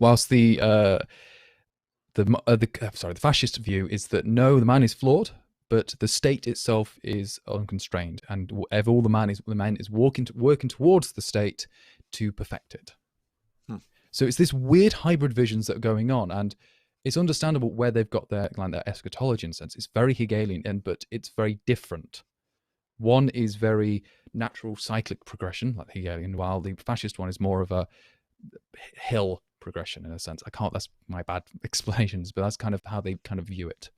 Whilst the fascist view is that no, the man is flawed, but the state itself is unconstrained, and whatever all the man is working towards the state to perfect it. So it's this weird hybrid visions that are going on, and it's understandable where they've got their eschatology in a sense. It's very Hegelian, but it's very different. One is very natural cyclic progression, like Hegelian, while the fascist one is more of a hill progression in a sense. That's my bad explanations, but that's kind of how they kind of view it.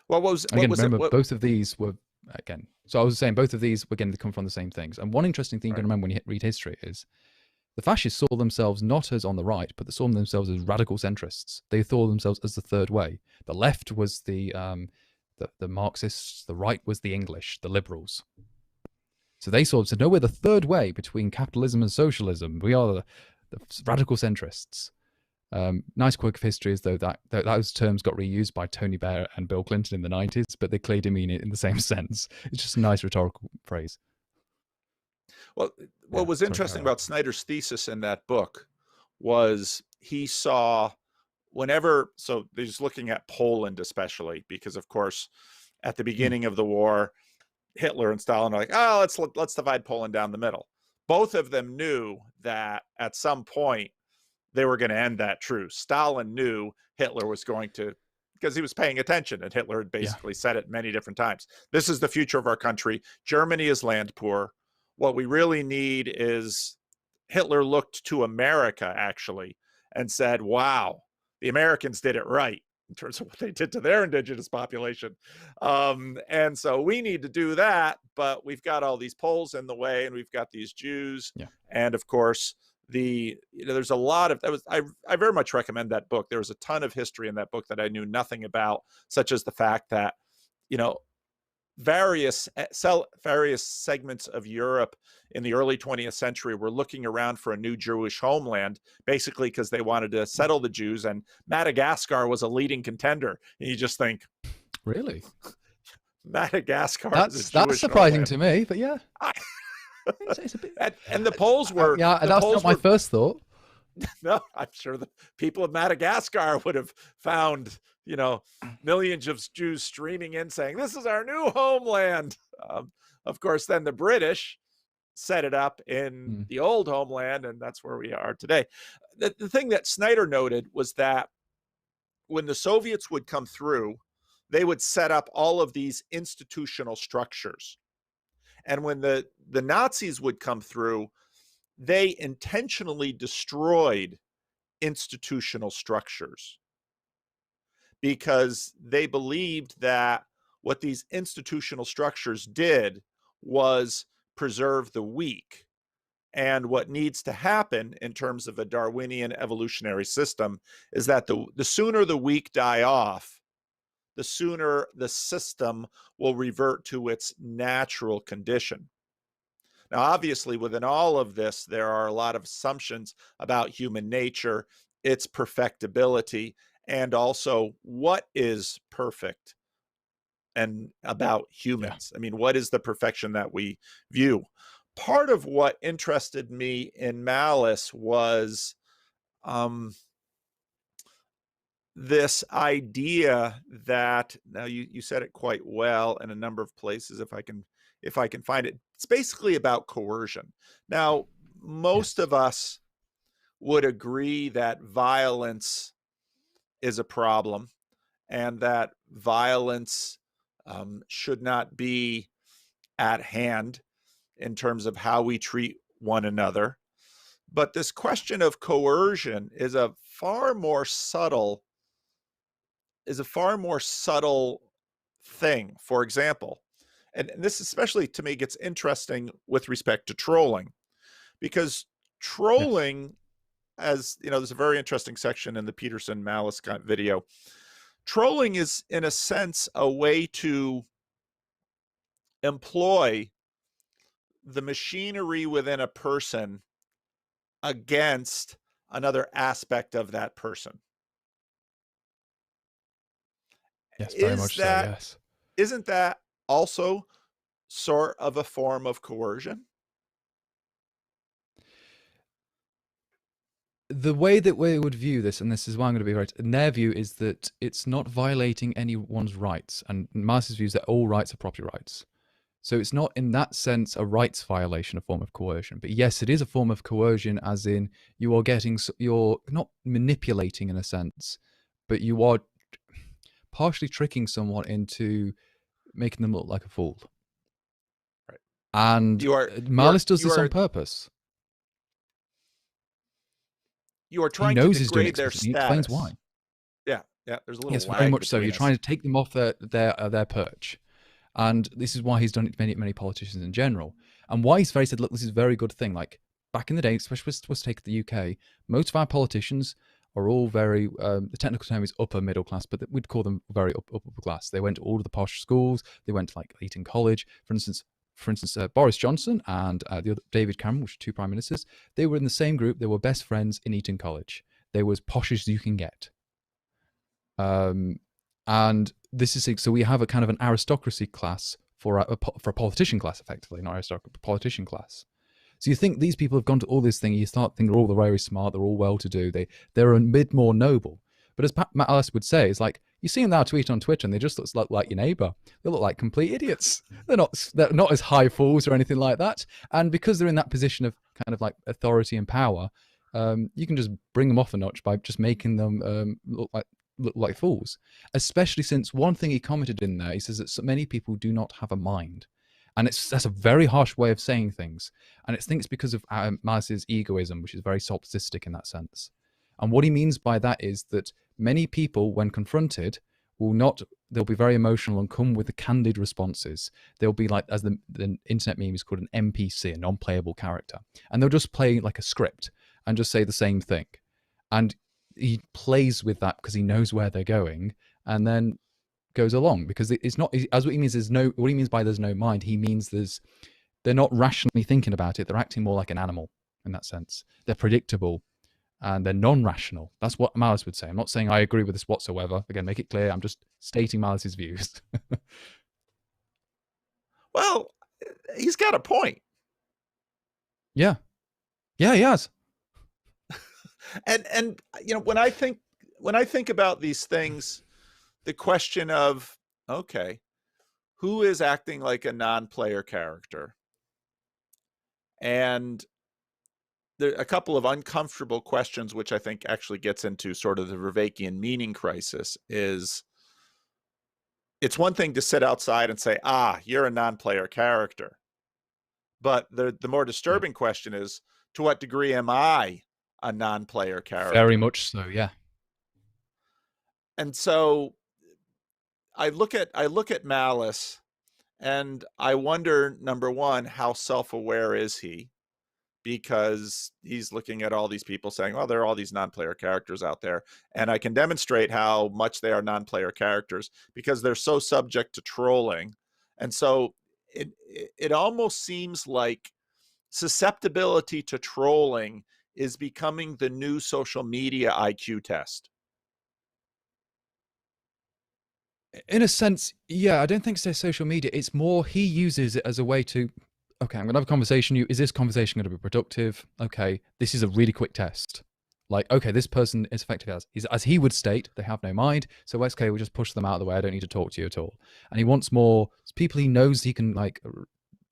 Both of these were, again, so I was saying both of these, again, they come from the same things. And one interesting thing you can remember when you read history is the fascists saw themselves not as on the right, but they saw themselves as radical centrists. They saw themselves as the third way. The left was the Marxists, the right was the English, the liberals. So they said, no, we're the third way between capitalism and socialism. We are the radical centrists. Nice quirk of history is, though, that those terms got reused by Tony Blair and Bill Clinton in the 90s, but they clearly mean it in the same sense. It's just a nice rhetorical phrase.
Well, what was interesting about Snyder's thesis in that book was he saw so he's looking at Poland especially, because of course at the beginning of the war, Hitler and Stalin are like, oh, let's divide Poland down the middle. Both of them knew that at some point they were going to end that truce. Stalin knew Hitler was going to, because he was paying attention, and Hitler had basically said it many different times. This is the future of our country. Germany is land poor. What we really need is, Hitler looked to America actually and said, wow, the Americans did it right in terms of what they did to their indigenous population. And so we need to do that, but we've got all these Poles in the way, and we've got these Jews. And of course, there's a lot of I very much recommend that book. There was a ton of history in that book that I knew nothing about, such as the fact that, various segments of Europe in the early 20th century were looking around for a new Jewish homeland, basically because they wanted to settle the Jews, and Madagascar was a leading contender. And you just think,
really?
Madagascar?
That's surprising to me, but yeah. It's a bit...
And the Poles were...
that's not my first thought.
No, I'm sure the people of Madagascar would have found, millions of Jews streaming in saying, this is our new homeland. Of course, then the British set it up in the old homeland, and that's where we are today. The thing that Snyder noted was that when the Soviets would come through, they would set up all of these institutional structures. And when the Nazis would come through, they intentionally destroyed institutional structures, because they believed that what these institutional structures did was preserve the weak. And what needs to happen in terms of a Darwinian evolutionary system is that the sooner the weak die off, the sooner the system will revert to its natural condition. Now, obviously, within all of this, there are a lot of assumptions about human nature, its perfectibility, and also what is perfect and about humans. I mean, what is the perfection that we view? Part of what interested me in Malice was this idea that, now you said it quite well in a number of places, if I can find it. It's basically about coercion. Now, most
Yes.
of us would agree that violence is a problem and that violence should not be at hand in terms of how we treat one another. But this question of coercion is a far more subtle thing. For example, and this especially to me gets interesting with respect to trolling, because
Yes.
trolling, as you know, there's a very interesting section in the Peterson Malice video. Trolling is, in a sense, a way to employ the machinery within a person against another aspect of that person.
Yes, very
Is
much so,
that,
yes.
isn't that also sort of a form of coercion?
The way that we would view this, and this is why I'm going to be right, in their view is that it's not violating anyone's rights, and Malice's view is that all rights are property rights. So it's not in that sense a rights violation, a form of coercion. But yes, it is a form of coercion, as in you're not manipulating in a sense, but you are partially tricking someone into making them look like a fool.
Right.
And
You are
Malice does this on purpose.
you are
He
trying to
knows he's doing it
degrade their
explicitly. He explains why.
status. Yeah, yeah. There's a little
Yes, very
lag
much so.
between
You're
us.
trying to take them off their perch. And this is why he's done it to many politicians in general. And why he's very said, look, this is a very good thing. Like back in the day, especially let's take the UK, most of our politicians are all very, the technical term is upper middle class, but we'd call them very upper class. They went to all of the posh schools. They went to like Eton College. For instance, Boris Johnson and the other David Cameron, which are two prime ministers, they were in the same group. They were best friends in Eton College. They were as posh as you can get. And this is so we have a kind of an aristocracy class for a politician class, effectively, not aristocracy, but politician class. So you think these people have gone to all this thing, you start thinking they're all very smart, they're all well-to-do, they're a bit more noble. But as Matt Alice would say, it's like you see them now tweet on Twitter, and they just look like your neighbour. They look like complete idiots. They're not as high fools or anything like that. And because they're in that position of kind of like authority and power, you can just bring them off a notch by just making them look like fools. Especially since one thing he commented in there, he says that so many people do not have a mind. And that's a very harsh way of saying things. And I think it's because of Malice's egoism, which is very solipsistic in that sense. And what he means by that is that many people, when confronted, they'll be very emotional and come with the candid responses. They'll be like, as the internet meme is called, an NPC, a non-playable character. And they'll just play like a script and just say the same thing. And he plays with that because he knows where they're going, and then goes along, because it's not, as what he means is what he means by there's no mind, he means they're not rationally thinking about it. They're acting more like an animal in that sense. They're predictable and they're non-rational. That's what Malice would say. I'm not saying I agree with this whatsoever. Again, make it clear, I'm just stating Malice's views.
Well, he's got a point.
Yeah, he has.
And you know, when I think about these things, the question of, okay, who is acting like a non-player character? And there are a couple of uncomfortable questions, which I think actually gets into sort of the Vervaekian meaning crisis. Is it's one thing to sit outside and say, you're a non-player character. But the more disturbing question is, to what degree am I a non-player character?
Very much so, yeah.
And so I look at Malice, and I wonder, number one, how self-aware is he? Because he's looking at all these people saying, well, there are all these non-player characters out there. And I can demonstrate how much they are non-player characters because they're so subject to trolling. And so it almost seems like susceptibility to trolling is becoming the new social media IQ test.
In a sense, yeah, I don't think it's social media. It's more he uses it as a way to, okay, I'm going to have a conversation. Is this conversation going to be productive? Okay, this is a really quick test. Like, okay, this person is effectively as he would state, they have no mind. So okay, we'll just push them out of the way. I don't need to talk to you at all. And he wants more people he knows he can like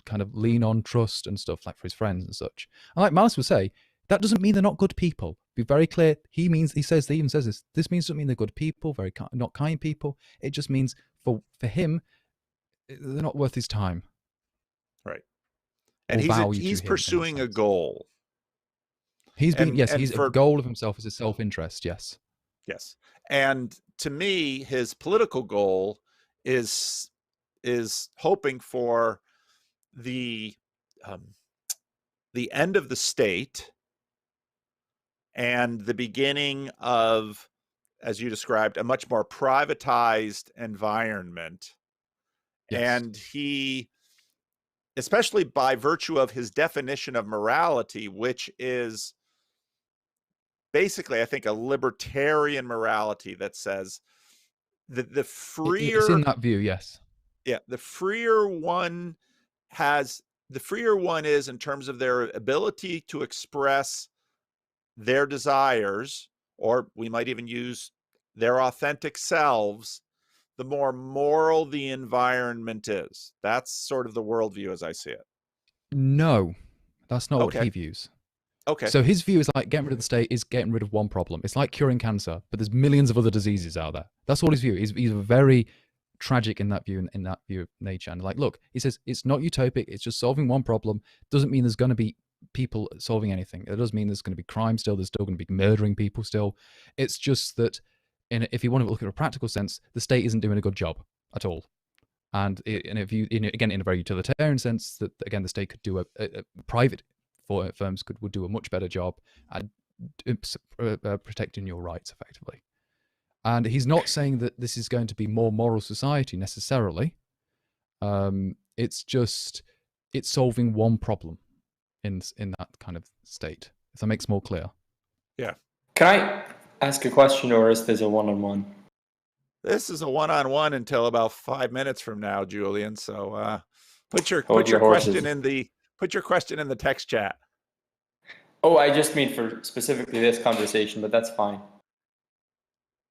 kind of lean on, trust and stuff, like for his friends and such. And like Malice would say, that doesn't mean they're not good people. Be very clear. He says this. This means doesn't mean they're good people, not kind people. It just means for him, they're not worth his time.
Right. And he's pursuing a goal.
He's a goal of himself is a self-interest. Yes.
Yes. And to me, his political goal is hoping for the end of the state and the beginning of, as you described, a much more privatized environment. Yes. And he, especially by virtue of his definition of morality, which is basically, I think, a libertarian morality that says the freer...
It's in that view, yes.
Yeah, the freer one is in terms of their ability to express their desires, or we might even use their authentic selves, the more moral the environment is. That's sort of the worldview as I see it.
No, that's not what he views.
Okay.
So his view is like getting rid of the state is getting rid of one problem. It's like curing cancer, but there's millions of other diseases out there. That's all his view. He's very tragic in that view of nature. And like, look, he says it's not utopic. It's just solving one problem. Doesn't mean there's going to be people solving anything. It does mean there's going to be crime still. There's still going to be murdering people still. It's just that if you want to look at a practical sense, the state isn't doing a good job at all. And if you, again, in a very utilitarian sense, that again, the state could do a private firms would do a much better job at protecting your rights effectively. And he's not saying that this is going to be more moral society necessarily. It's just, it's solving one problem in that kind of state, if that makes more clear.
Yeah.
Can I ask a question, or is this a one-on-one?
This is a one-on-one until about 5 minutes from now, Julian. So put your question in the text chat.
Oh, I just mean for specifically this conversation, but that's fine.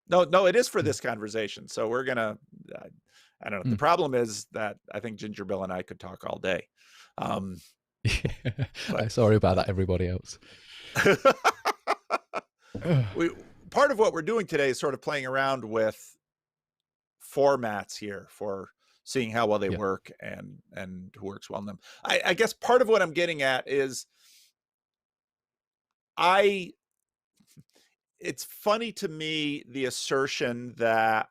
No, it is for this conversation. So we're gonna, I don't know. The problem is that I think Ginger Bill and I could talk all day.
Sorry about that, everybody else.
Part of what we're doing today is sort of playing around with formats here for seeing how well they work and who works well in them. I guess part of what I'm getting at is it's funny to me, the assertion that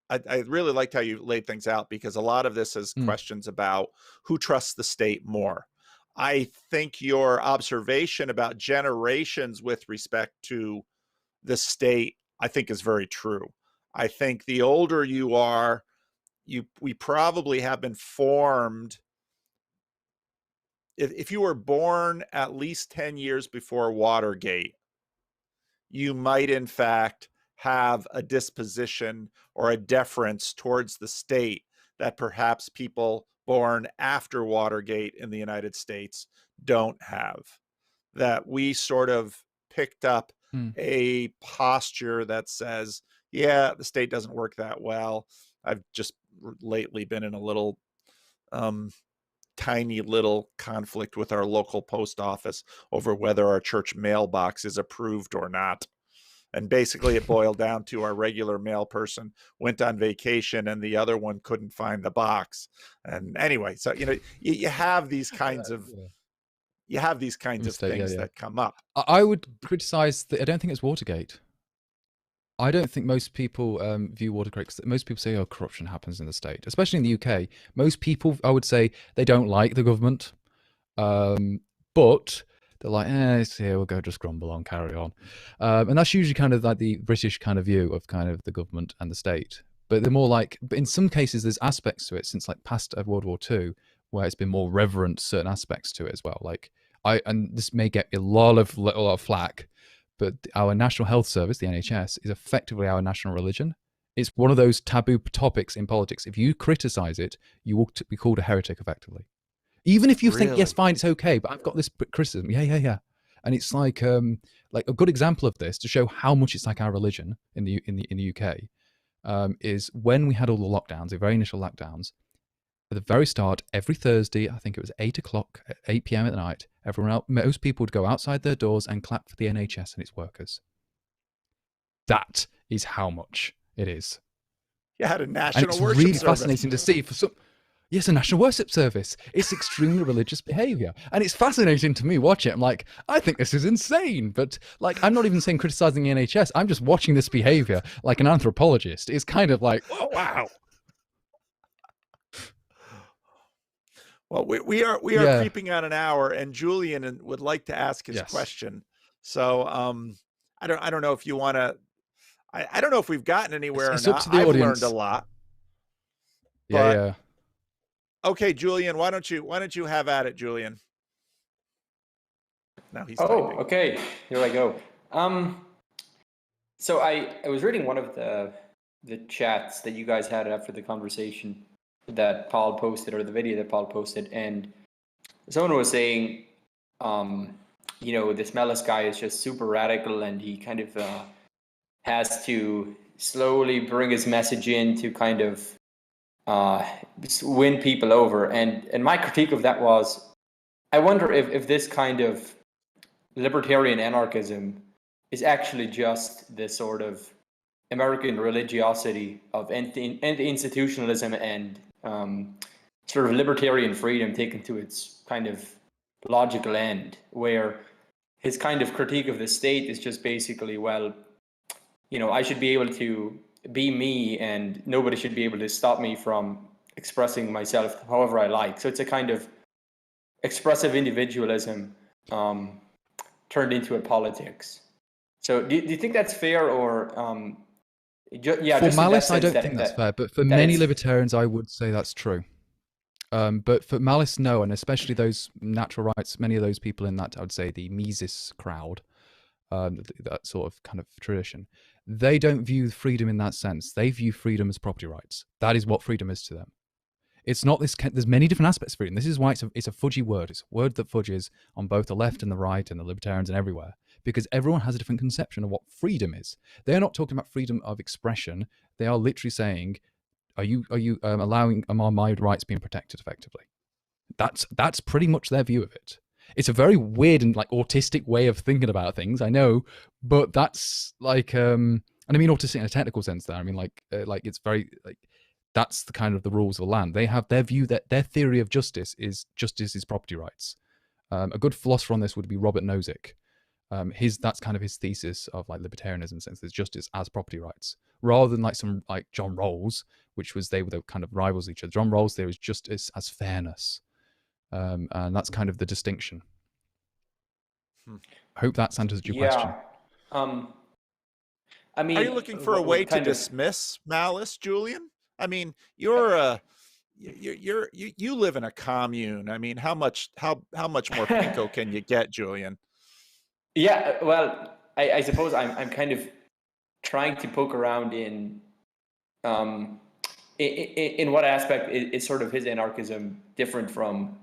I really liked how you laid things out, because a lot of this is questions about who trusts the state more. I think your observation about generations with respect to the state, I think, is very true. I think the older you are, we probably have been formed. If you were born at least 10 years before Watergate, you might in fact have a disposition or a deference towards the state that perhaps people born after Watergate in the United States don't have. That we sort of picked up a posture that says, yeah, the state doesn't work that well. I've just lately been in a little tiny little conflict with our local post office over whether our church mailbox is approved or not. And basically it boiled down to our regular mail person went on vacation and the other one couldn't find the box. And anyway, so, you have these kinds of, things that come up.
I would criticize I don't think it's Watergate. I don't think most people view Watergate, because most people say, oh, corruption happens in the state, especially in the UK. Most people, I would say, they don't like the government, but they're like, it's here, we'll go just grumble on, carry on. And that's usually kind of like the British kind of view of kind of the government and the state. But they're more like, but in some cases, there's aspects to it since like past World War II, where it's been more reverent, certain aspects to it as well. Like and this may get a lot of flack, but our National Health Service, the NHS, is effectively our national religion. It's one of those taboo topics in politics. If you criticize it, you will be called a heretic effectively. Even if you think, yes, fine, it's okay, but I've got this criticism. Yeah. And it's like a good example of this to show how much it's like our religion in the UK is when we had all the lockdowns, the very initial lockdowns. At the very start, every Thursday, I think it was 8 o'clock, 8 p.m. at night, most people would go outside their doors and clap for the NHS and its workers. That is how much it is.
You had a national
and it's
worship
really
service.
Fascinating to see for some. Yes, a national worship service. It's extremely religious behavior. And it's fascinating to me watch it. I'm like, I think this is insane. But like, I'm not even saying criticizing the NHS. I'm just watching this behavior like an anthropologist. It's kind of like, oh, wow.
Well, we are creeping on an hour, and Julian would like to ask his question. So I don't know if you want to. I don't know if we've gotten anywhere
it's
or not.
Up to the
I've
audience.
learned a lot.
Yeah.
Okay, Julian, why don't you have at it, Julian? Now he's typing.
Okay, here I go. So I was reading one of the chats that you guys had after the conversation that Paul posted, or the video that Paul posted, and someone was saying, this Malice guy is just super radical, and he kind of has to slowly bring his message in to kind of win people over. And my critique of that was, I wonder if this kind of libertarian anarchism is actually just the sort of American religiosity of anti-institutionalism and sort of libertarian freedom taken to its kind of logical end, where his kind of critique of the state is just basically, well, I should be able to be me and nobody should be able to stop me from expressing myself however I like. So it's a kind of expressive individualism turned into a politics. So do you think that's fair, or
for Malice, I don't think that's fair, but for many libertarians, I would say that's true. But for Malice, no, and especially those natural rights, many of those people in that, I would say, the Mises crowd, that sort of kind of tradition, they don't view freedom in that sense. They view freedom as property rights. That is what freedom is to them. It's not this. There's many different aspects of freedom. This is why it's a fudgy word. It's a word that fudges on both the left and the right and the libertarians and everywhere, because everyone has a different conception of what freedom is. They're not talking about freedom of expression. They are literally saying, are you allowing, are my rights being protected effectively? That's pretty much their view of it. It's a very weird and like autistic way of thinking about things, I know, but that's like, and I mean autistic in a technical sense there. I mean like it's very like, that's the kind of the rules of the land. They have their view that their theory of justice is property rights. A good philosopher on this would be Robert Nozick. That's kind of his thesis of like libertarianism, since there's justice as property rights, rather than like some like John Rawls, which was they were the kind of rivals of each other. John Rawls there is justice as fairness, and that's kind of the distinction. I hope that answers your question.
I mean,
are you looking for a way to dismiss Malice, Julian? I mean, you live in a commune. I mean, how much more pinko can you get, Julian?
Yeah, well, I suppose I'm kind of trying to poke around in what aspect is sort of his anarchism different from,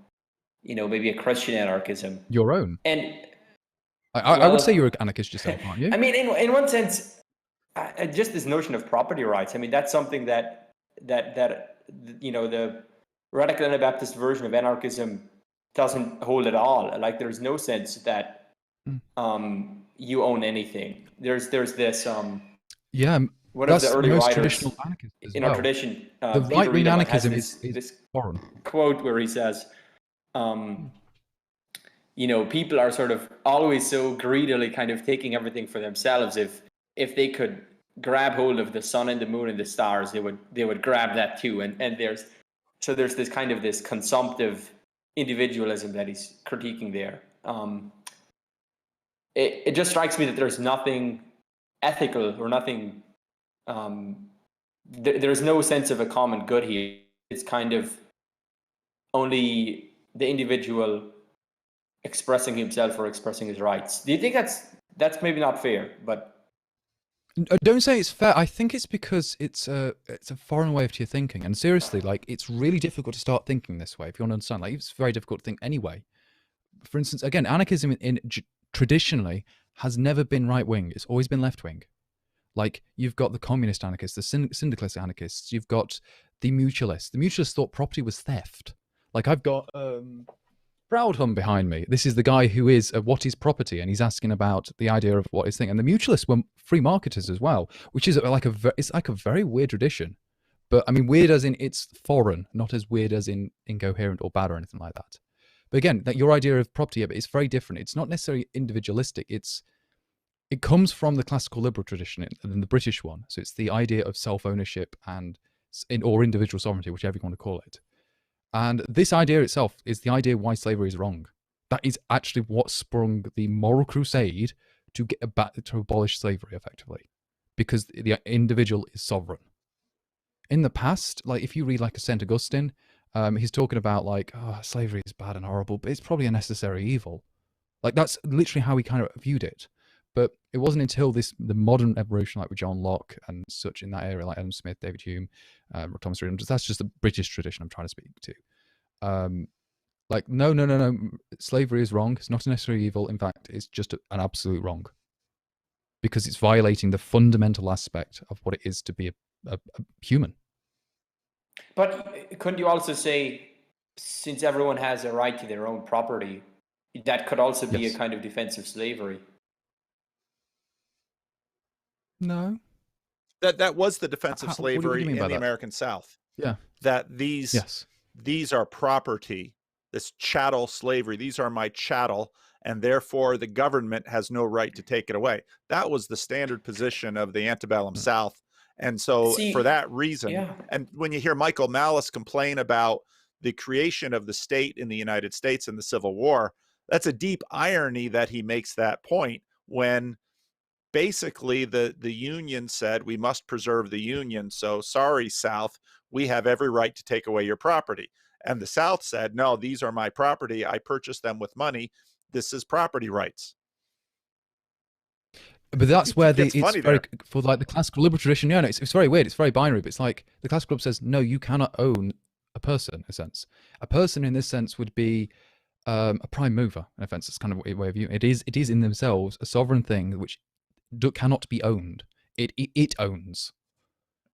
maybe a Christian anarchism.
Your own.
And
I would say you're an anarchist yourself, aren't you?
I mean, in one sense, just this notion of property rights. I mean, that's something that the radical Anabaptist version of anarchism doesn't hold at all. Like, there's no sense that you own anything. There's this one of the early writers in our tradition,
the right-wing anarchism is
this
foreign
quote where he says, people are sort of always so greedily kind of taking everything for themselves. If they could grab hold of the sun and the moon and the stars, they would grab that too. And there's this kind of this consumptive individualism that he's critiquing there. It just strikes me that there's nothing ethical or nothing. There's no sense of a common good here. It's kind of only the individual expressing himself or expressing his rights. Do you think that's maybe not fair? But
don't say it's fair. I think it's because it's a foreign way of your thinking. And seriously, like, it's really difficult to start thinking this way. If you want to understand, like, it's very difficult to think anyway. For instance, again, anarchism in traditionally has never been right-wing. It's always been left-wing. Like, you've got the communist anarchists, the syndicalist anarchists, you've got the mutualists. The mutualists thought property was theft. Like, I've got Proudhon behind me. This is the guy who is what is property, and he's asking about the idea of what is thing. And the mutualists were free marketers as well, which is like it's like a very weird tradition. But I mean, weird as in it's foreign, not as weird as in incoherent or bad or anything like that. But again, that your idea of property, it's very different. It's not necessarily individualistic. It comes from the classical liberal tradition and the British one. So it's the idea of self-ownership or individual sovereignty, whichever you want to call it. And this idea itself is the idea why slavery is wrong. That is actually what sprung the moral crusade to abolish slavery, effectively, because the individual is sovereign. In the past, like if you read like a St. Augustine, he's talking about like, oh, slavery is bad and horrible, but it's probably a necessary evil. Like that's literally how he kind of viewed it. But it wasn't until the modern evolution, like with John Locke and such in that area, like Adam Smith, David Hume, Thomas Reid, that's just the British tradition I'm trying to speak to. Like, no, slavery is wrong. It's not a necessary evil. In fact, it's just an absolute wrong. Because it's violating the fundamental aspect of what it is to be a human.
But couldn't you also say, since everyone has a right to their own property, that could also be a kind of defense of slavery?
No.
That was the defense of slavery in the American South.
Yeah.
That these are property, this chattel slavery, these are my chattel, and therefore the government has no right to take it away. That was the standard position of the antebellum South. And so for that reason, and when you hear Michael Malice complain about the creation of the state in the United States in the Civil War, that's a deep irony that he makes that point when basically the Union said we must preserve the Union. So sorry, South, we have every right to take away your property. And the South said, no, these are my property. I purchased them with money. This is property rights.
But that's where it's very, for like the classical liberal tradition, no, it's very weird. It's very binary, but it's like the classical club says, no, you cannot own a person, in a sense. A person in this sense would be a prime mover, in a sense. It's kind of a way of viewing it. It is in themselves a sovereign thing which cannot be owned. It owns.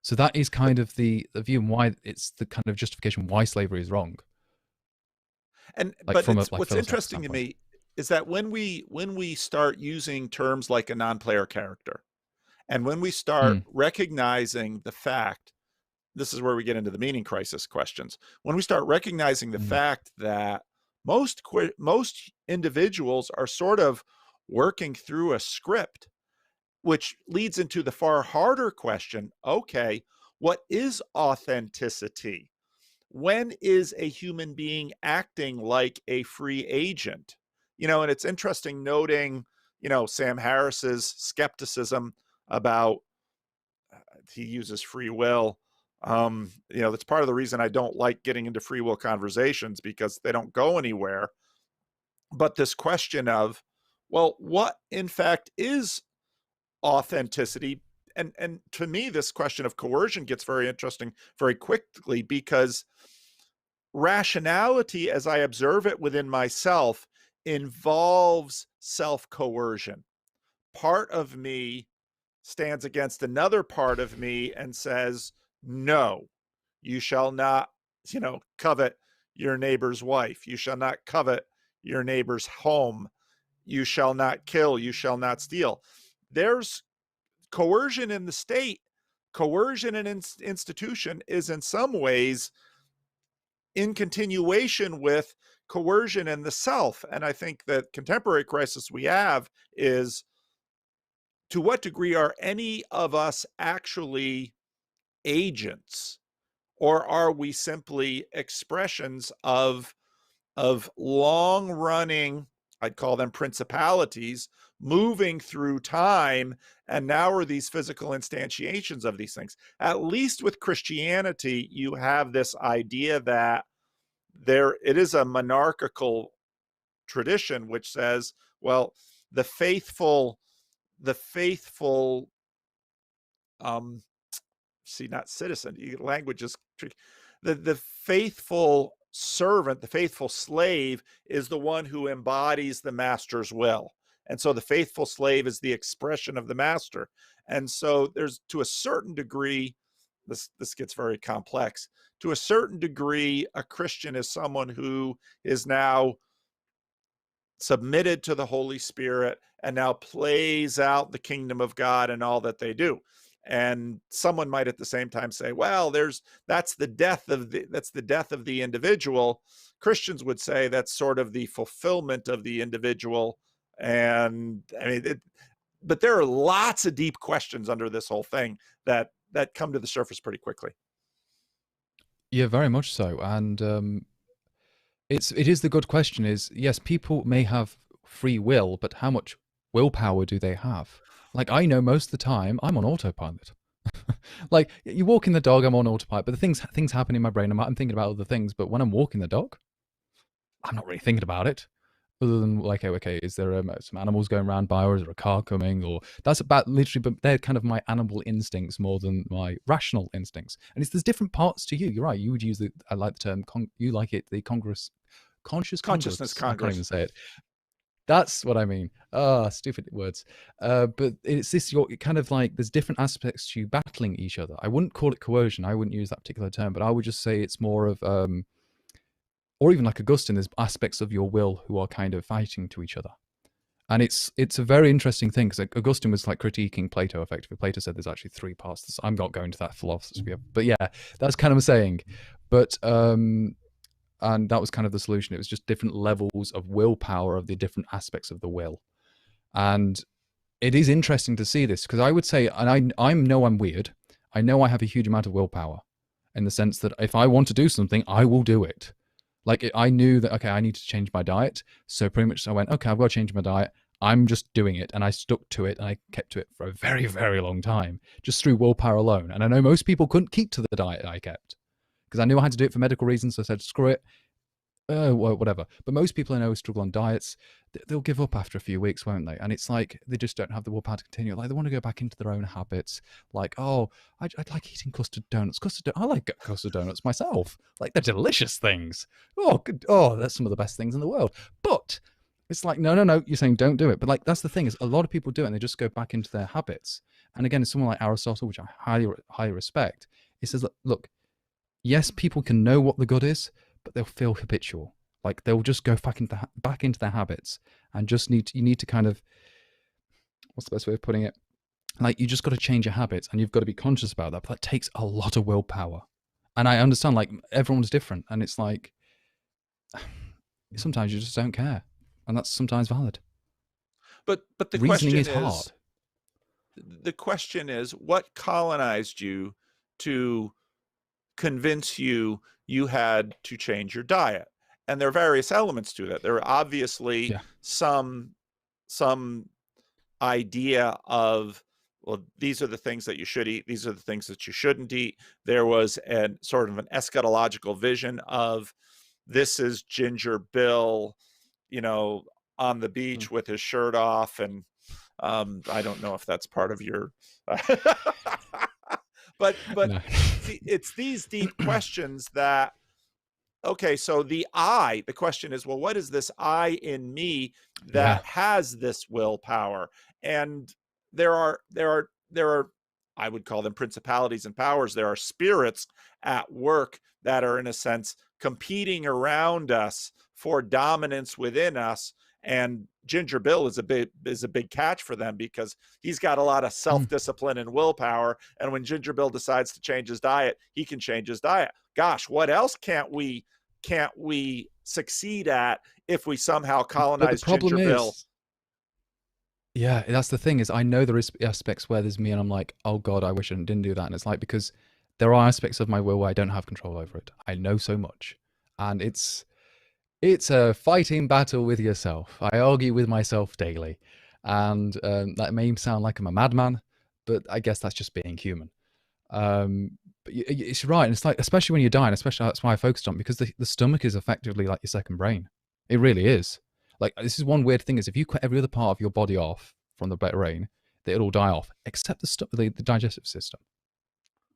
So that is kind of the view, and why it's the kind of justification why slavery is wrong.
And like but what's interesting to me is that when we start using terms like a non-player character, and when we start recognizing the fact, this is where we get into the meaning crisis questions. When we start recognizing the fact that most individuals are sort of working through a script, which leads into the far harder question, okay, what is authenticity? When is a human being acting like a free agent? You know, and it's interesting noting, you know, Sam Harris's skepticism about, he uses free will. You know, that's part of the reason I don't like getting into free will conversations, because they don't go anywhere. But this question of, well, what in fact is authenticity? And to me, this question of coercion gets very interesting very quickly, because rationality, as I observe it within myself, involves self-coercion. Part of me stands against another part of me and says, no, you shall not, you know, covet your neighbor's wife. You shall not covet your neighbor's home. You shall not kill. You shall not steal. There's coercion in the state. Coercion in institution is in some ways in continuation with coercion in the self. And I think that contemporary crisis we have is, to what degree are any of us actually agents, or are we simply expressions of long running, I'd call them principalities, moving through time, and now are these physical instantiations of these things? At least with Christianity, you have this idea that it is a monarchical tradition which says, well, the faithful not citizen, language is tricky. The faithful servant, the faithful slave, is the one who embodies the master's will. And so the faithful slave is the expression of the master. And so there's, to a certain degree, this gets very complex. To a certain degree, a Christian is someone who is now submitted to the Holy Spirit and now plays out the kingdom of God in all that they do. And someone might at the same time say, well, that's the death of the individual. Christians would say that's sort of the fulfillment of the individual. And I mean, but there are lots of deep questions under this whole thing that come to the surface pretty quickly.
Yeah, very much so. And it is the good question is, yes, people may have free will, but how much willpower do they have? Like, I know most of the time I'm on autopilot. Like, you walking the dog, I'm on autopilot, but the things happen in my brain. I'm thinking about other things, but when I'm walking the dog, I'm not really thinking about it. Other than like, okay, is there some animals going around by, or is there a car coming? Or that's about literally, but they're kind of my animal instincts more than my rational instincts. And there's different parts to you. You're right. You would use I like the term, you like it, the consciousness
Congress.
I can't even say it. That's what I mean. Stupid words. But it's this, you're kind of like, there's different aspects to you battling each other. I wouldn't call it coercion. I wouldn't use that particular term, but I would just say it's more of, or even like Augustine, there's aspects of your will who are kind of fighting to each other. And it's a very interesting thing, because Augustine was like critiquing Plato effectively. Plato said there's actually three parts. I'm not going to that philosophy, but yeah, that's kind of a saying. But and that was kind of the solution. It was just different levels of willpower of the different aspects of the will. And it is interesting to see this, because I would say, and I know I'm weird. I know I have a huge amount of willpower, in the sense that if I want to do something, I will do it. Like, I knew that, okay, I need to change my diet. So pretty much I went, okay, I've got to change my diet. I'm just doing it. And I stuck to it, and I kept to it for a very, very long time, just through willpower alone. And I know most people couldn't keep to the diet I kept, because I knew I had to do it for medical reasons. So I said, screw it. Well, whatever. But most people I know who struggle on diets, they'll give up after a few weeks, won't they? And it's like, they just don't have the willpower to continue. Like, they want to go back into their own habits. Like, oh, I'd like eating custard donuts. I like custard donuts myself. Like, they're delicious things. Oh, good. Oh, that's some of the best things in the world. But it's like, no, you're saying don't do it. But like, that's the thing, is a lot of people do it and they just go back into their habits. And again, someone like Aristotle, which I highly respect, he says, look, yes, people can know what the good is, but they'll feel habitual. Like, they'll just go back into their habits, and you need to kind of, what's the best way of putting it? Like, you just got to change your habits, and you've got to be conscious about that. But that takes a lot of willpower. And I understand, like, everyone's different, and it's like, sometimes you just don't care, and that's sometimes valid.
But the
reasoning
question
is hard.
The question is, what colonized you to convince you had to change your diet? And there are various elements to that. There are obviously some idea of, well, these are the things that you should eat, these are the things that you shouldn't eat. There was an sort of an eschatological vision of, this is Ginger Bill, on the beach with his shirt off, and I don't know if that's part of your but no. It's these deep questions that, okay, so the question is, well, what is this I in me that has this willpower? And there are, I would call them principalities and powers. There are spirits at work that are, in a sense, competing around us for dominance within us. And Ginger Bill is a big catch for them, because he's got a lot of self-discipline and willpower. And when Ginger Bill decides to change his diet, he can change his diet. Gosh, what else can't we succeed at if we somehow colonize Ginger Bill?
Yeah, that's the thing, is I know there is aspects where there's me and I'm like, oh God, I wish I didn't do that. And it's like, because there are aspects of my will where I don't have control over it. I know so much. And it's a fighting battle with yourself. I argue with myself daily. And that may sound like I'm a madman, but I guess that's just being human. But it's right. And it's like, especially when you're dying, especially that's why I focused on, because the stomach is effectively like your second brain. It really is. Like, this is one weird thing, is if you cut every other part of your body off from the brain, it'll all die off, except the digestive system,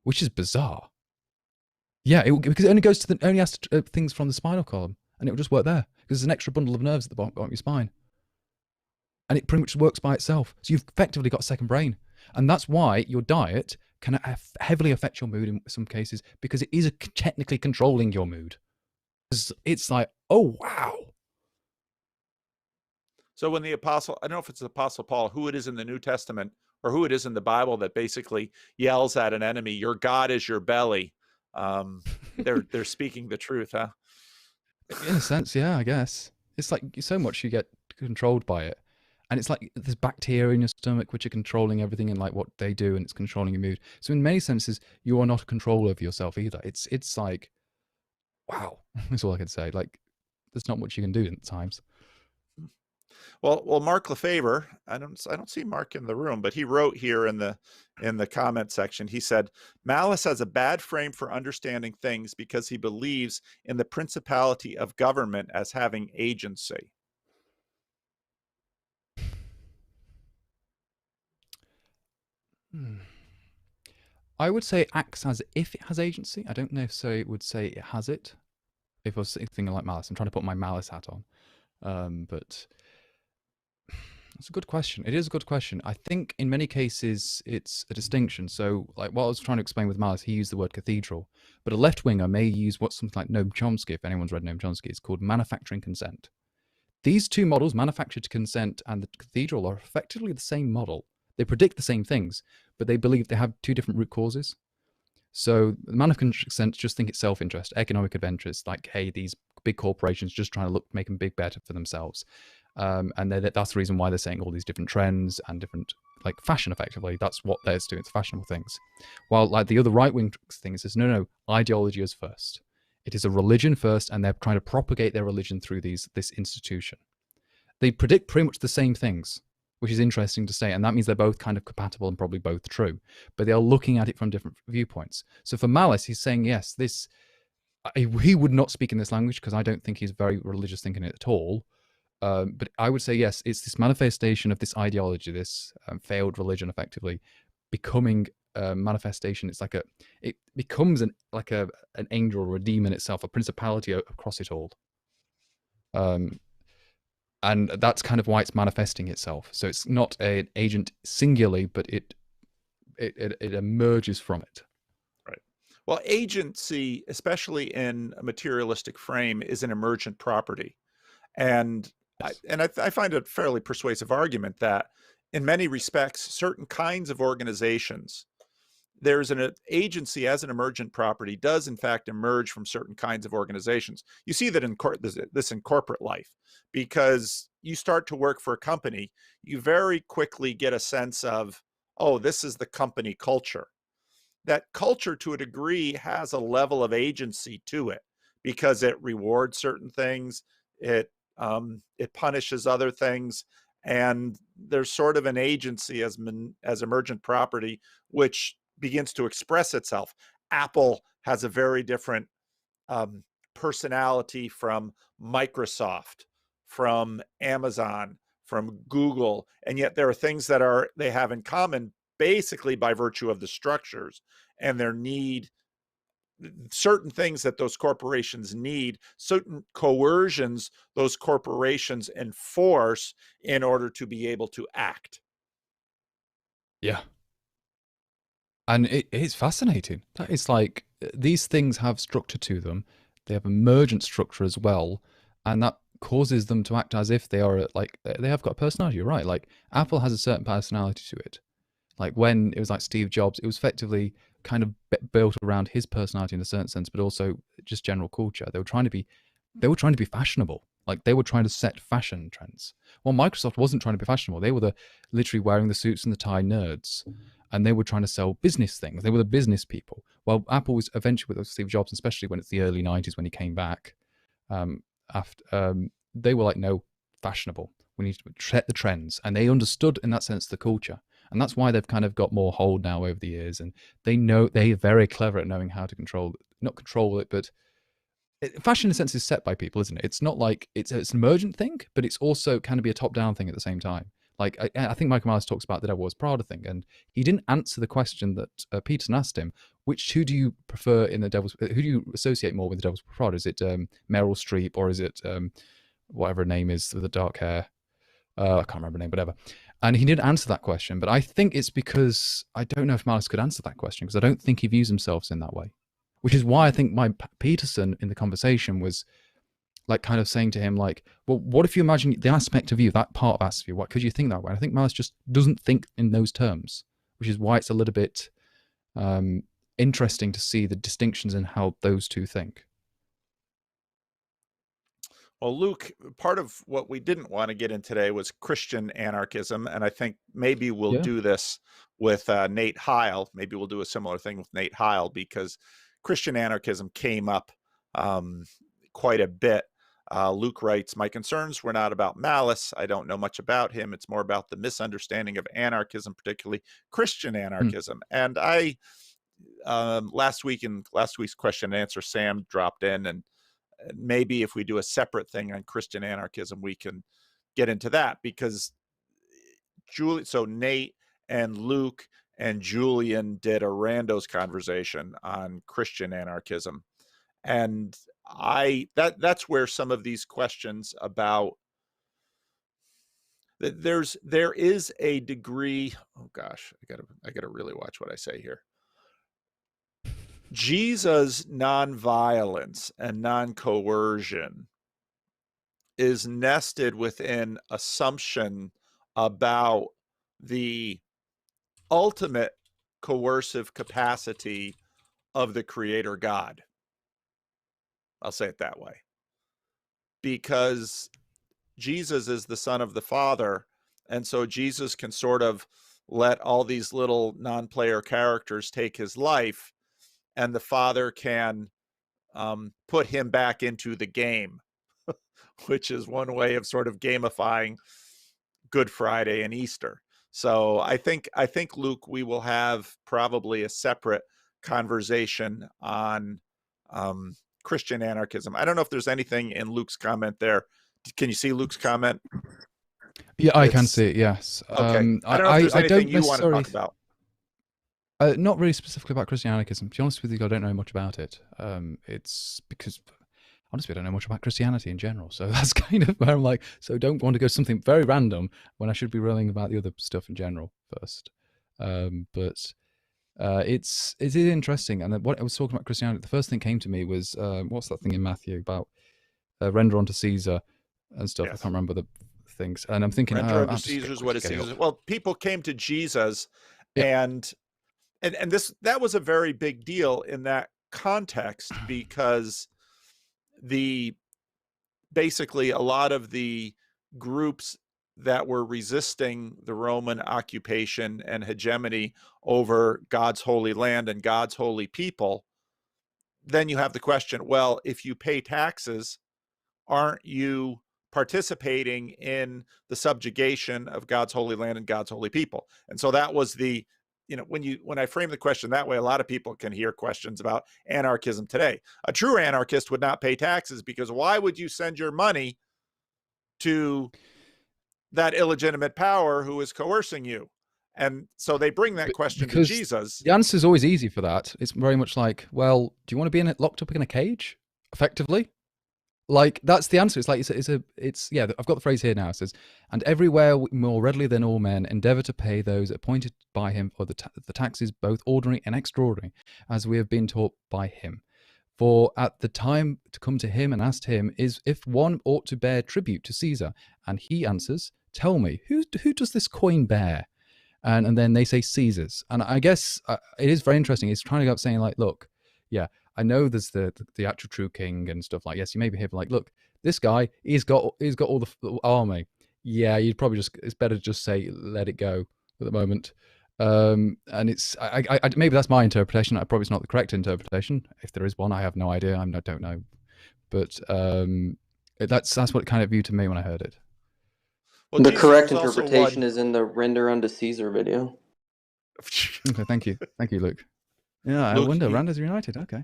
which is bizarre. Yeah, because it only goes to only has to, things from the spinal column, and it will just work there, because there's an extra bundle of nerves at the bottom of your spine. and it pretty much works by itself. So you've effectively got a second brain. And that's why your diet can heavily affect your mood in some cases, because it is technically controlling your mood. It's like, oh, wow.
So when the apostle, I don't know if it's the apostle Paul, who it is in the New Testament or who it is in the Bible that basically yells at an enemy, your God is your belly. They're speaking the truth, huh?
In a sense, yeah, I guess. It's like so much you get controlled by it. And it's like there's bacteria in your stomach which are controlling everything and like what they do, and it's controlling your mood. So in many senses, you are not a control over yourself either. It's like, wow, that's all I can say. Like, there's not much you can do at times.
Well, Mark Lefevre, I don't see Mark in the room, but he wrote here in the comment section. He said, Malice has a bad frame for understanding things because he believes in the principality of government as having agency.
I would say it acts as if it has agency. I don't necessarily would say it has it. If I was thinking like Malice, I'm trying to put my Malice hat on. But it's a good question. It is a good question. I think in many cases it's a distinction. So like what I was trying to explain with Malice, he used the word cathedral, but a left-winger may use what's something like Noam Chomsky, if anyone's read Noam Chomsky, it's called manufacturing consent. These two models, manufactured consent and the cathedral, are effectively the same model. They predict the same things, but they believe they have two different root causes. So the manufacturing consent just think it's self-interest, economic adventures, like, hey, these big corporations just trying to make them big better for themselves. And that's the reason why they're saying all these different trends and different, like fashion, effectively. That's what they're doing, it's fashionable things. While like the other right-wing thing says, no, ideology is first. It is a religion first, and they're trying to propagate their religion through this institution. They predict pretty much the same things, which is interesting to say, and that means they're both kind of compatible and probably both true, but they are looking at it from different viewpoints. So for Malice, he's saying, yes, he would not speak in this language because I don't think he's very religious thinking at all. But I would say, yes, it's this manifestation of this ideology, this failed religion, effectively becoming a manifestation. It's like it becomes an angel or a demon itself, a principality across it all. And that's kind of why it's manifesting itself. So it's not an agent singularly, but it emerges from it.
Right. Well, agency, especially in a materialistic frame, is an emergent property. And yes. I find a fairly persuasive argument that in many respects, certain kinds of organizations, there's an agency as an emergent property does in fact emerge from certain kinds of organizations. You see that in corporate life, because you start to work for a company, you very quickly get a sense of, oh, this is the company culture. That culture to a degree has a level of agency to it because it rewards certain things, it punishes other things, and there's sort of an agency as emergent property, which begins to express itself. Apple has a very different personality from Microsoft, from Amazon, from Google, and yet there are things that they have in common basically by virtue of the structures and their need, certain things that those corporations need, certain coercions those corporations enforce in order to be able to act.
Yeah. And it's fascinating. It's like these things have structure to them. They have emergent structure as well. And that causes them to act as if they are like, they have got a personality, you're right? Like Apple has a certain personality to it. Like when it was like Steve Jobs, it was effectively kind of built around his personality in a certain sense, but also just general culture. They were trying to be fashionable. Like they were trying to set fashion trends. Well, Microsoft wasn't trying to be fashionable. They were literally wearing the suits and the tie nerds, and they were trying to sell business things. They were the business people. Well, Apple was eventually with Steve Jobs, especially when it's the early 90s when he came back. They were like, no, fashionable. We need to set the trends, and they understood in that sense the culture. And that's why they've kind of got more hold now over the years. And they're very clever at knowing how to not control it, but fashion in a sense is set by people, isn't it? It's not like it's an emergent thing, but it's also kind of be a top-down thing at the same time. Like I think Michael Malice talks about the Devil Wears Prada thing, and he didn't answer the question that Peterson asked him, who do you prefer in who do you associate more with the Devil's Prada? Is it Meryl Streep, or is it whatever her name is with the dark hair? I can't remember her name, whatever. And he didn't answer that question, but I think it's because I don't know if Malice could answer that question, because I don't think he views himself in that way. Which is why I think my Peterson in the conversation was like kind of saying to him, like, well, what if you imagine the aspect of you, that part of aspect of you, what could you think that way? And I think Malice just doesn't think in those terms, which is why it's a little bit interesting to see the distinctions in how those two think.
Well, Luke, part of what we didn't want to get in today was Christian anarchism, and I think maybe we'll do this with Nate Heil. Maybe we'll do a similar thing with Nate Heil, because Christian anarchism came up quite a bit. Luke writes, my concerns were not about Malice. I don't know much about him. It's more about the misunderstanding of anarchism, particularly Christian anarchism. And I, last week's question and answer, Sam dropped in, and maybe if we do a separate thing on Christian anarchism, we can get into that, because so Nate and Luke and Julian did a randos conversation on Christian anarchism. And that's where some of these questions about there is a degree, oh gosh, I gotta really watch what I say here. Jesus' nonviolence and non-coercion is nested within assumption about the ultimate coercive capacity of the Creator God. I'll say it that way. Because Jesus is the Son of the Father, and so Jesus can sort of let all these little non-player characters take his life, and the Father can put him back into the game, which is one way of sort of gamifying Good Friday and Easter. So I think, Luke, we will have probably a separate conversation on Christian anarchism. I don't know if there's anything in Luke's comment there. Can you see Luke's comment?
Yeah, I can see it, yes.
Okay. I don't know if there's anything you want to talk about.
Not really specifically about Christian anarchism. To be honest with you, I don't know much about it. It's because, honestly, I don't know much about Christianity in general. So that's kind of where I'm like, so don't want to go something very random when I should be learning about the other stuff in general first. But it is interesting. And what I was talking about Christianity, the first thing came to me was, what's that thing in Matthew about render unto Caesar and stuff?
Yes.
I can't remember the things. And I'm thinking,
render unto Caesar's what is Caesar's. Well, people came to Jesus, and that was a very big deal in that context, because basically a lot of the groups that were resisting the Roman occupation and hegemony over God's holy land and God's holy people, then you have the question, well, if you pay taxes, aren't you participating in the subjugation of God's holy land and God's holy people? And so that was when I frame the question that way, a lot of people can hear questions about anarchism today. A true anarchist would not pay taxes, because why would you send your money to that illegitimate power who is coercing you? And so they bring that question to Jesus.
The answer is always easy for that. It's very much like, well, do you want to be locked up in a cage, effectively? Like, that's the answer. It's like, it's yeah, I've got the phrase here now. It says, and everywhere more readily than all men endeavor to pay those appointed by him for the taxes, both ordinary and extraordinary, as we have been taught by him. For at the time to come to him and asked him is if one ought to bear tribute to Caesar. And he answers, tell me, who does this coin bear? And then they say Caesar's. And I guess it is very interesting. He's trying to go up saying, like, look, yeah, I know there's the actual true king and stuff. Like, yes, you may be here, but like, look, this guy, he's got all the army. Yeah, you'd probably it's better to just say let it go at the moment. And it's I maybe that's my interpretation. Probably it's not the correct interpretation. If there is one, I have no idea. I don't know, but that's what it kind of viewed to me when I heard it.
Well, the correct interpretation is in the render unto Caesar video.
Okay, thank you, Luke. Yeah, Luke, I wonder. Randos United. Okay.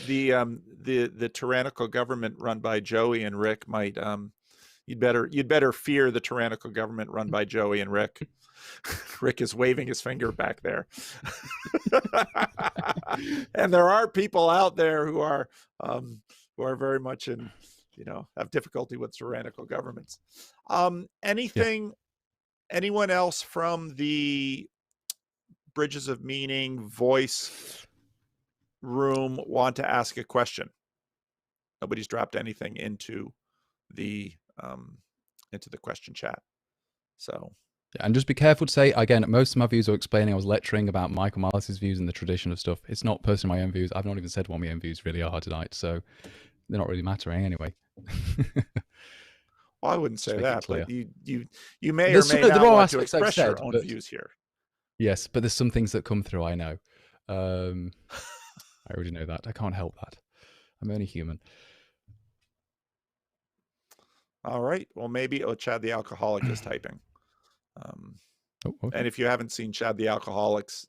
The tyrannical government run by Joey and Rick might you'd better fear the tyrannical government run by Joey and Rick. Rick is waving his finger back there. And there are people out there who are very much in have difficulty with tyrannical governments. Anyone else from the Bridges of Meaning voice room want to ask a question? Nobody's dropped anything into the question chat. So,
yeah, and just be careful to say, again, most of my views are explaining. I was lecturing about Michael Malice's views and the tradition of stuff. It's not personally my own views. I've not even said what my own views really are tonight, so they're not really mattering anyway.
Well, I wouldn't say that, but you may
There's
or may not want to
aspects I've
express
said,
your own
but
views here.
yes, but there's some things that come through, I know. I already know that. I can't help that. I'm only human.
All right. Well, maybe Chad the Alcoholic is typing.
Okay.
And if you haven't seen Chad the Alcoholic's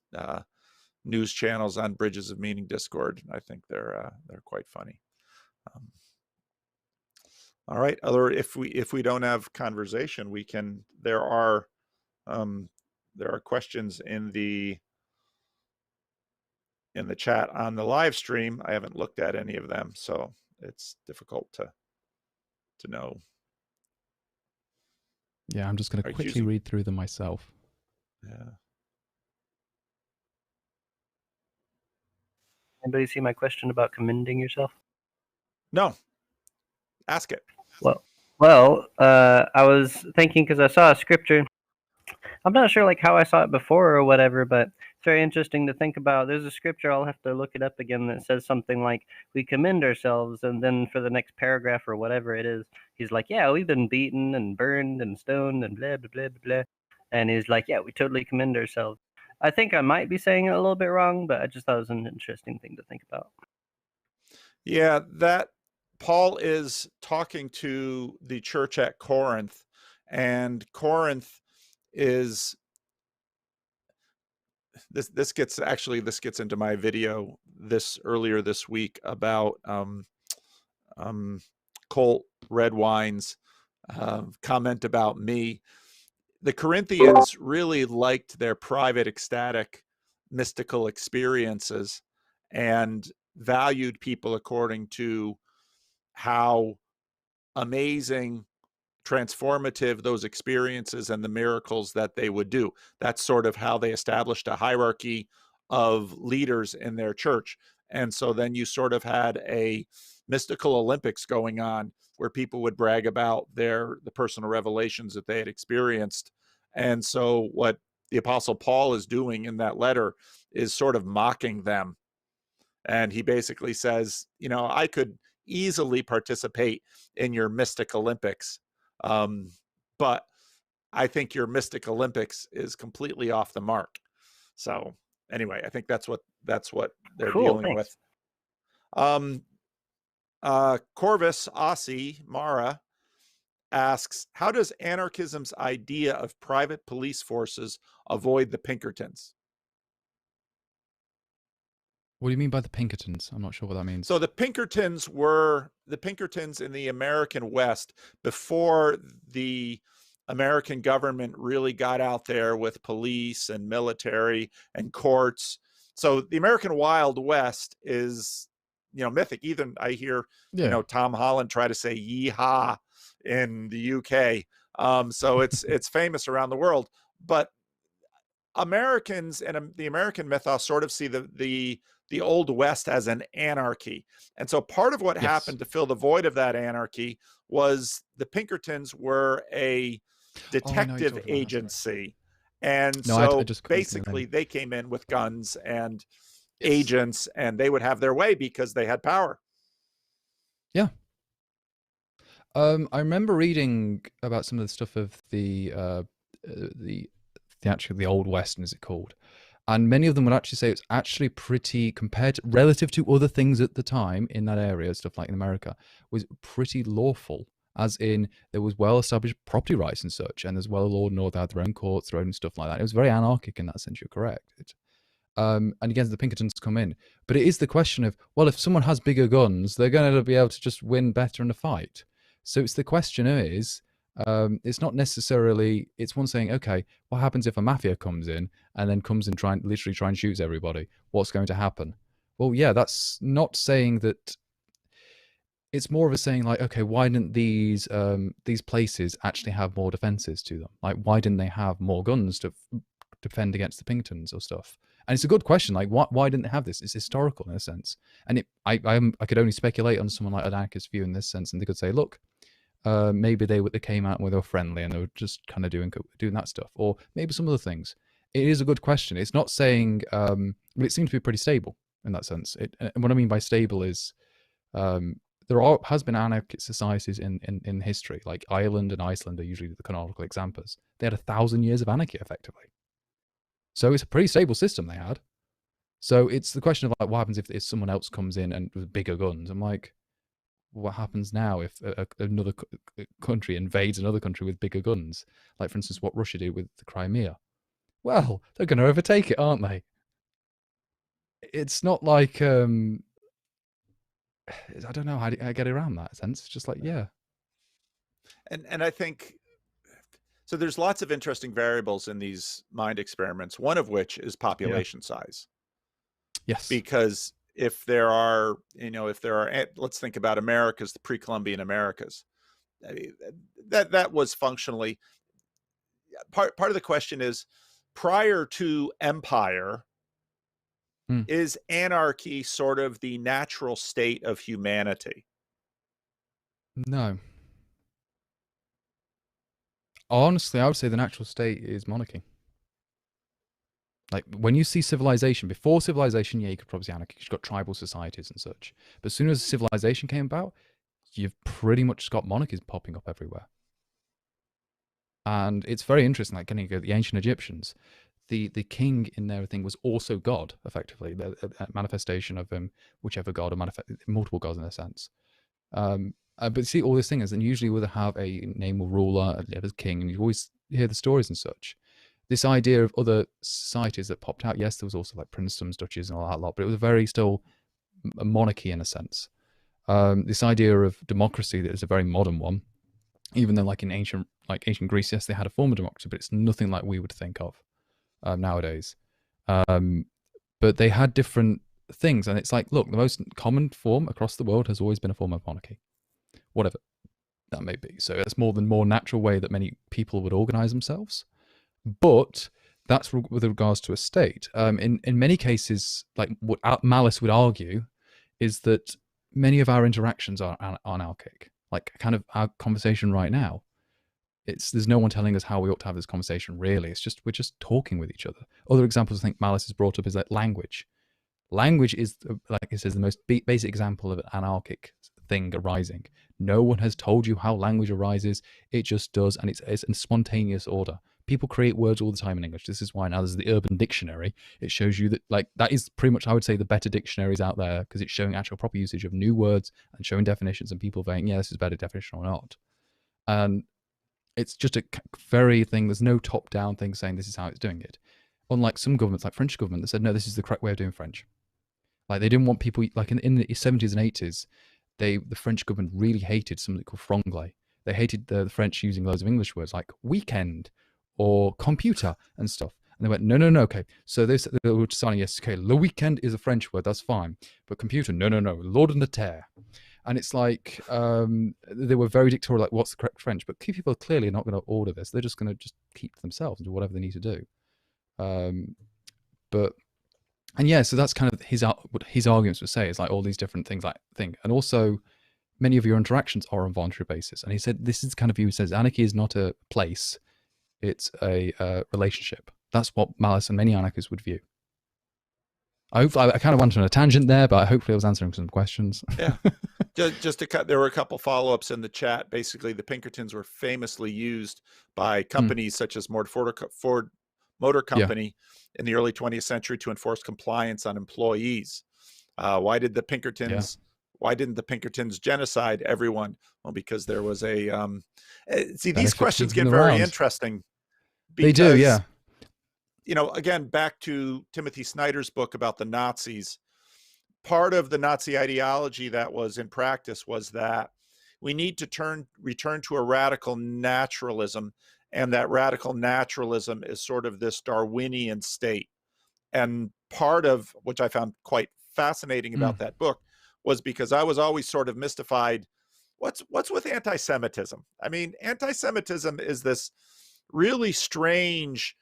news channels on Bridges of Meaning Discord, I think they're quite funny. All right. If we don't have conversation, we can. There are questions in the chat on the live stream. I haven't looked at any of them, so it's difficult to know.
Yeah, I'm just going to quickly read through them myself.
Yeah.
Anybody see my question about commending yourself?
No. Ask it.
Well, I was thinking because I saw a scripture. I'm not sure like how I saw it before or whatever, but it's very interesting to think about. There's a scripture, I'll have to look it up again, that says something like, we commend ourselves, and then for the next paragraph or whatever it is, he's like, yeah, we've been beaten and burned and stoned and blah, blah, blah, blah, blah. And he's like, yeah, we totally commend ourselves. I think I might be saying it a little bit wrong, but I just thought it was an interesting thing to think about.
Yeah, that Paul is talking to the church at Corinth, and Corinth is this gets into my video earlier this week about Colt Redwine's comment about me. The Corinthians really liked their private ecstatic mystical experiences and valued people according to how amazing, transformative those experiences and the miracles that they would do. That's sort of how they established a hierarchy of leaders in their church. And so then you sort of had a mystical Olympics going on where people would brag about the personal revelations that they had experienced. And so what the Apostle Paul is doing in that letter is sort of mocking them. And he basically says, I could easily participate in your mystic Olympics, but I think your mystic Olympics is completely off the mark. So anyway, I think that's what they're dealing with. Corvus Aussie Mara asks, how does anarchism's idea of private police forces avoid the Pinkertons?
What do you mean by the Pinkertons? I'm not sure what that means.
So the Pinkertons were the Pinkertons in the American West before the American government really got out there with police and military and courts. So the American Wild West is, mythic. Even I hear, Tom Holland try to say yeehaw in the UK. So it's famous around the world. But Americans and the American mythos sort of see the Old West as an anarchy. And so part of what happened to fill the void of that anarchy was the Pinkertons were a detective agency. And so basically they came in with guns and agents, and they would have their way because they had power.
Yeah. I remember reading about some of the stuff of the Old West, as it's called, and many of them would actually say it's actually pretty, relative to other things at the time in that area, stuff like in America, was pretty lawful, as in there was well-established property rights and such, and there's well law and order, they had their own courts, their own stuff like that. It was very anarchic in that sense, you're correct. And again, the Pinkertons come in. But it is the question of, well, if someone has bigger guns, they're going to be able to just win better in a fight. So it's the question is, it's not necessarily, it's one saying, okay, what happens if a mafia comes in and then comes and literally try and shoots everybody? What's going to happen? Well, yeah, that's not saying that it's more of a saying like, okay, why didn't these places actually have more defenses to them? Like, why didn't they have more guns to defend against the Pinkertons or stuff? And it's a good question. Like, why didn't they have this? It's historical in a sense. And I could only speculate on someone like an anarchist view in this sense, and they could say, look, maybe they came out and they were friendly and they were just kind of doing that stuff, or maybe some other things. It is a good question. It's not saying, but it seems to be pretty stable in that sense. And what I mean by stable is, has been anarchist societies in history, like Ireland and Iceland are usually the canonical examples. They had 1,000 years of anarchy effectively. So it's a pretty stable system they had. So it's the question of like, what happens if someone else comes in and with bigger guns? I'm like, what happens now if another country invades another country with bigger guns? Like, for instance, what Russia did with the Crimea. Well, they're going to overtake it, aren't they? It's not like, I don't know how I get around that sense. It's just like, yeah.
And I think, so there's lots of interesting variables in these mind experiments, one of which is population size.
Yes.
Because if there are, let's think about Americas, the pre-Columbian Americas. I mean, that was functionally, part of the question is, prior to empire, is anarchy sort of the natural state of humanity?
No. Honestly, I would say the natural state is monarchy. Like, when you see civilization, before civilization, yeah, you could probably say anarchy, because you've got tribal societies and such. But as soon as civilization came about, you've pretty much got monarchies popping up everywhere. And it's very interesting, like, the ancient Egyptians, the king in their thing was also God, effectively, the manifestation of whichever god, or multiple gods in a sense. But see, all this thing is, and usually would have a name of ruler, as king, and you always hear the stories and such. This idea of other societies that popped out, yes, there was also like princedoms, duchies, and all that lot, but it was very still a monarchy in a sense. This idea of democracy that is a very modern one, even though like in ancient Greece, yes, they had a form of democracy, but it's nothing like we would think of nowadays. But they had different things, and it's like, look, the most common form across the world has always been a form of monarchy, whatever that may be. So it's more natural way that many people would organize themselves. But that's with regards to a state. In many cases, like what Malice would argue, is that many of our interactions are anarchic. Like, kind of our conversation right now, there's no one telling us how we ought to have this conversation, really. It's just, we're just talking with each other. Other examples I think Malice has brought up is like language. Language is, like it says, the most basic example of an anarchic thing arising. No one has told you how language arises. It just does, and it's in spontaneous order. People create words all the time in English. This is why now there's the Urban Dictionary. It shows you that, like, that is pretty much, I would say, the better dictionaries out there, because it's showing actual proper usage of new words and showing definitions, and people saying, yeah, this is a better definition or not. And it's just a very thing. There's no top-down thing saying this is how it's doing it. Unlike some governments, like French government, that said, no, this is the correct way of doing French. Like, they didn't want people, like in the 70s and 80s, the French government really hated something called franglais. They hated the French using loads of English words like weekend or computer and stuff. And they went, no, okay. So they were deciding, yes, okay, le weekend is a French word, that's fine. But computer, no, l'ordinateur. And it's like, they were very dictatorial, like, what's the correct French? But people clearly are not going to order this. They're just going to just keep to themselves and do whatever they need to do. And yeah, so that's kind of what his arguments would say, is like all these different things, and also many of your interactions are on voluntary basis. And he said, this is kind of view, he says, anarchy is not a place, it's a relationship. That's what Malice and many anarchists would view. I kind of went on a tangent there, but hopefully I was answering some questions.
Yeah. Just to cut, there were a couple follow-ups in the chat. Basically, the Pinkertons were famously used by companies such as Ford Motor Company in the early 20th century to enforce compliance on employees. Why didn't the Pinkertons genocide everyone? Well, because there was a see, these questions get very interesting.
They do, yeah.
You know, again, back to Timothy Snyder's book about the Nazis. Part of the Nazi ideology that was in practice was that we need to return to a radical naturalism, and that radical naturalism is sort of this Darwinian state. And part of which I found quite fascinating about that book was because I was always sort of mystified. What's with anti-Semitism? I mean, anti-Semitism is this really strange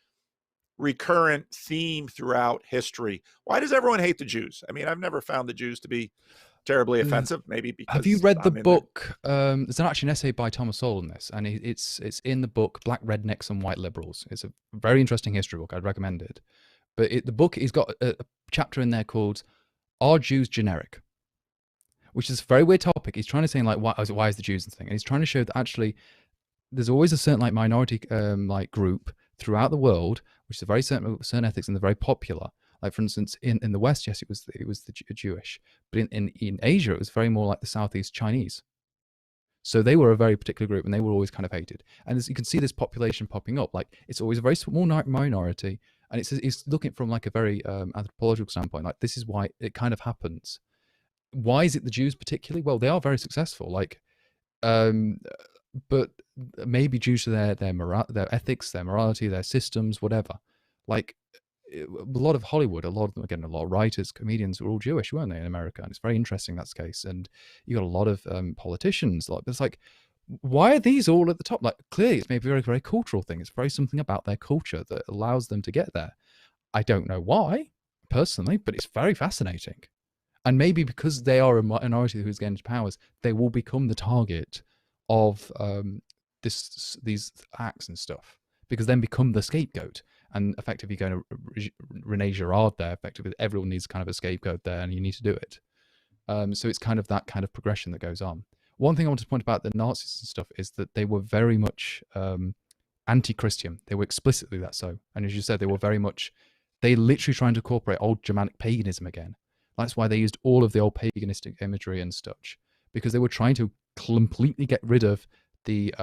recurrent theme throughout history. Why does everyone hate the Jews? I mean, I've never found the Jews to be terribly offensive. Maybe because
have you read the
I'm in
book? There's actually an essay by Thomas Sowell on this, and it's in the book Black Rednecks and White Liberals. It's a very interesting history book. I'd recommend it. But the book, he's got a chapter in there called "Are Jews Generic?" which is a very weird topic. He's trying to say like why is the Jews the thing, and he's trying to show that actually there's always a certain like minority like group throughout the world which is a very certain ethics, and they're very popular. Like for instance, in the West, yes, it was the Jewish, but in Asia, it was very more like the Southeast Chinese. So they were a very particular group, and they were always kind of hated. And as you can see, this population popping up, like it's always a very small minority, and it's looking from like a very anthropological standpoint. Like this is why it kind of happens. Why is it the Jews particularly? Well, they are very successful. Like, but maybe due to their ethics, their morality, their systems, whatever. Like a lot of Hollywood, a lot of writers, comedians were all Jewish, weren't they, in America? And it's very interesting that's the case. And you got a lot of politicians. Like, it's like, why are these all at the top? Like, clearly, it's maybe a very, very cultural thing. It's very something about their culture that allows them to get there. I don't know why, personally, but it's very fascinating. And maybe because they are a minority who's getting into powers, they will become the target of these acts and stuff, because then become the scapegoat. And effectively going to Rene Girard there, effectively everyone needs kind of a scapegoat there, and you need to do it. So it's kind of that kind of progression that goes on. One thing I want to point about the Nazis and stuff is that they were very much anti-Christian. They were explicitly that so. And as you said, they literally trying to incorporate old Germanic paganism again. That's why they used all of the old paganistic imagery and such, because they were trying to completely get rid of the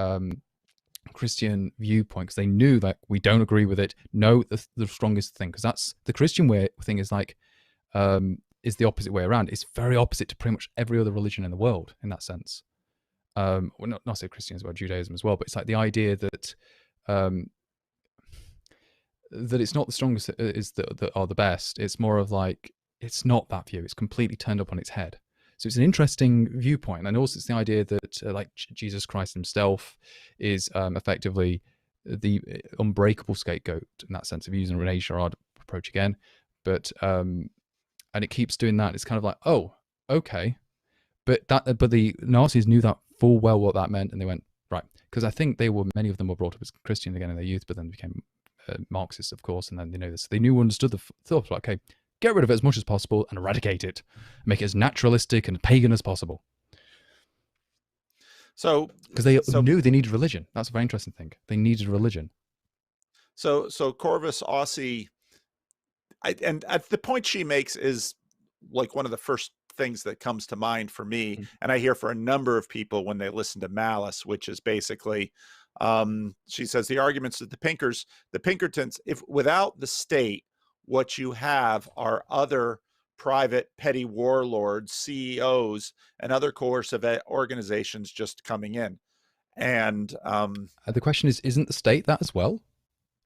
Christian viewpoint, because they knew that we don't agree with it. No, the strongest thing, because that's the Christian way thing is like is the opposite way around. It's very opposite to pretty much every other religion in the world in that sense. Well, not say Christians, but Judaism as well. But it's like the idea that that it's not the strongest that are the best. It's more of like, it's not that view. It's completely turned up on its head. So it's an interesting viewpoint. And also it's the idea that like Jesus Christ himself is effectively the unbreakable scapegoat in that sense, of using Rene Girard approach again. But and it keeps doing that. It's kind of like, oh, okay. But the Nazis knew that full well what that meant, and they went, right. Because I think many of them were brought up as Christian again in their youth, but then became Marxists, of course, and then they know this. They understood the thought, like, okay, get rid of it as much as possible and eradicate it. Make it as naturalistic and pagan as possible.
So,
because they knew they needed religion. That's a very interesting thing. They needed religion.
So Corvus Aussie, and the point she makes is like one of the first things that comes to mind for me, and I hear for a number of people when they listen to Malice, which is basically, she says the arguments that the Pinkertons, if without the state, what you have are other private petty warlords, CEOs, and other coercive organizations just coming in. And
the question is, isn't the state that as well?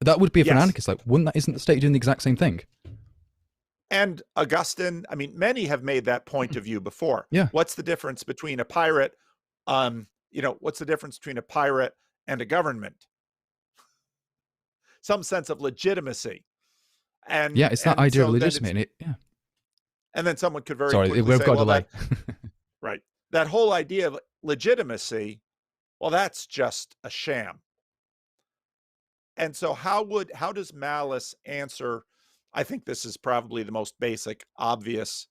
That would be if an anarchist, like, isn't the state doing the exact same thing?
And Augustine, I mean, many have made that point of view before.
Yeah.
What's the difference between a pirate, what's the difference between a pirate and a government? Some sense of legitimacy. And
yeah, it's that idea of legitimacy.
And then someone could
we've
say,
got a delay.
Right. That whole idea of legitimacy, well, that's just a sham. And so how does Malice answer? I think this is probably the most basic, obvious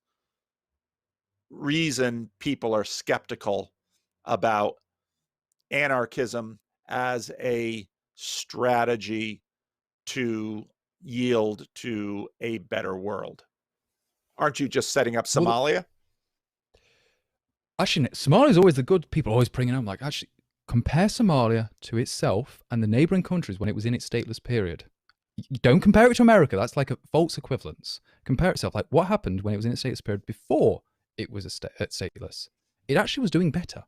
reason people are skeptical about anarchism as a strategy to yield to a better world. Aren't you just setting up Somalia?
Actually, Somalia is always the good. People always bring it up. Like, actually, compare Somalia to itself and the neighboring countries when it was in its stateless period. You don't compare it to America. That's like a false equivalence. Compare itself. Like, what happened when it was in its stateless period before it was stateless? It actually was doing better.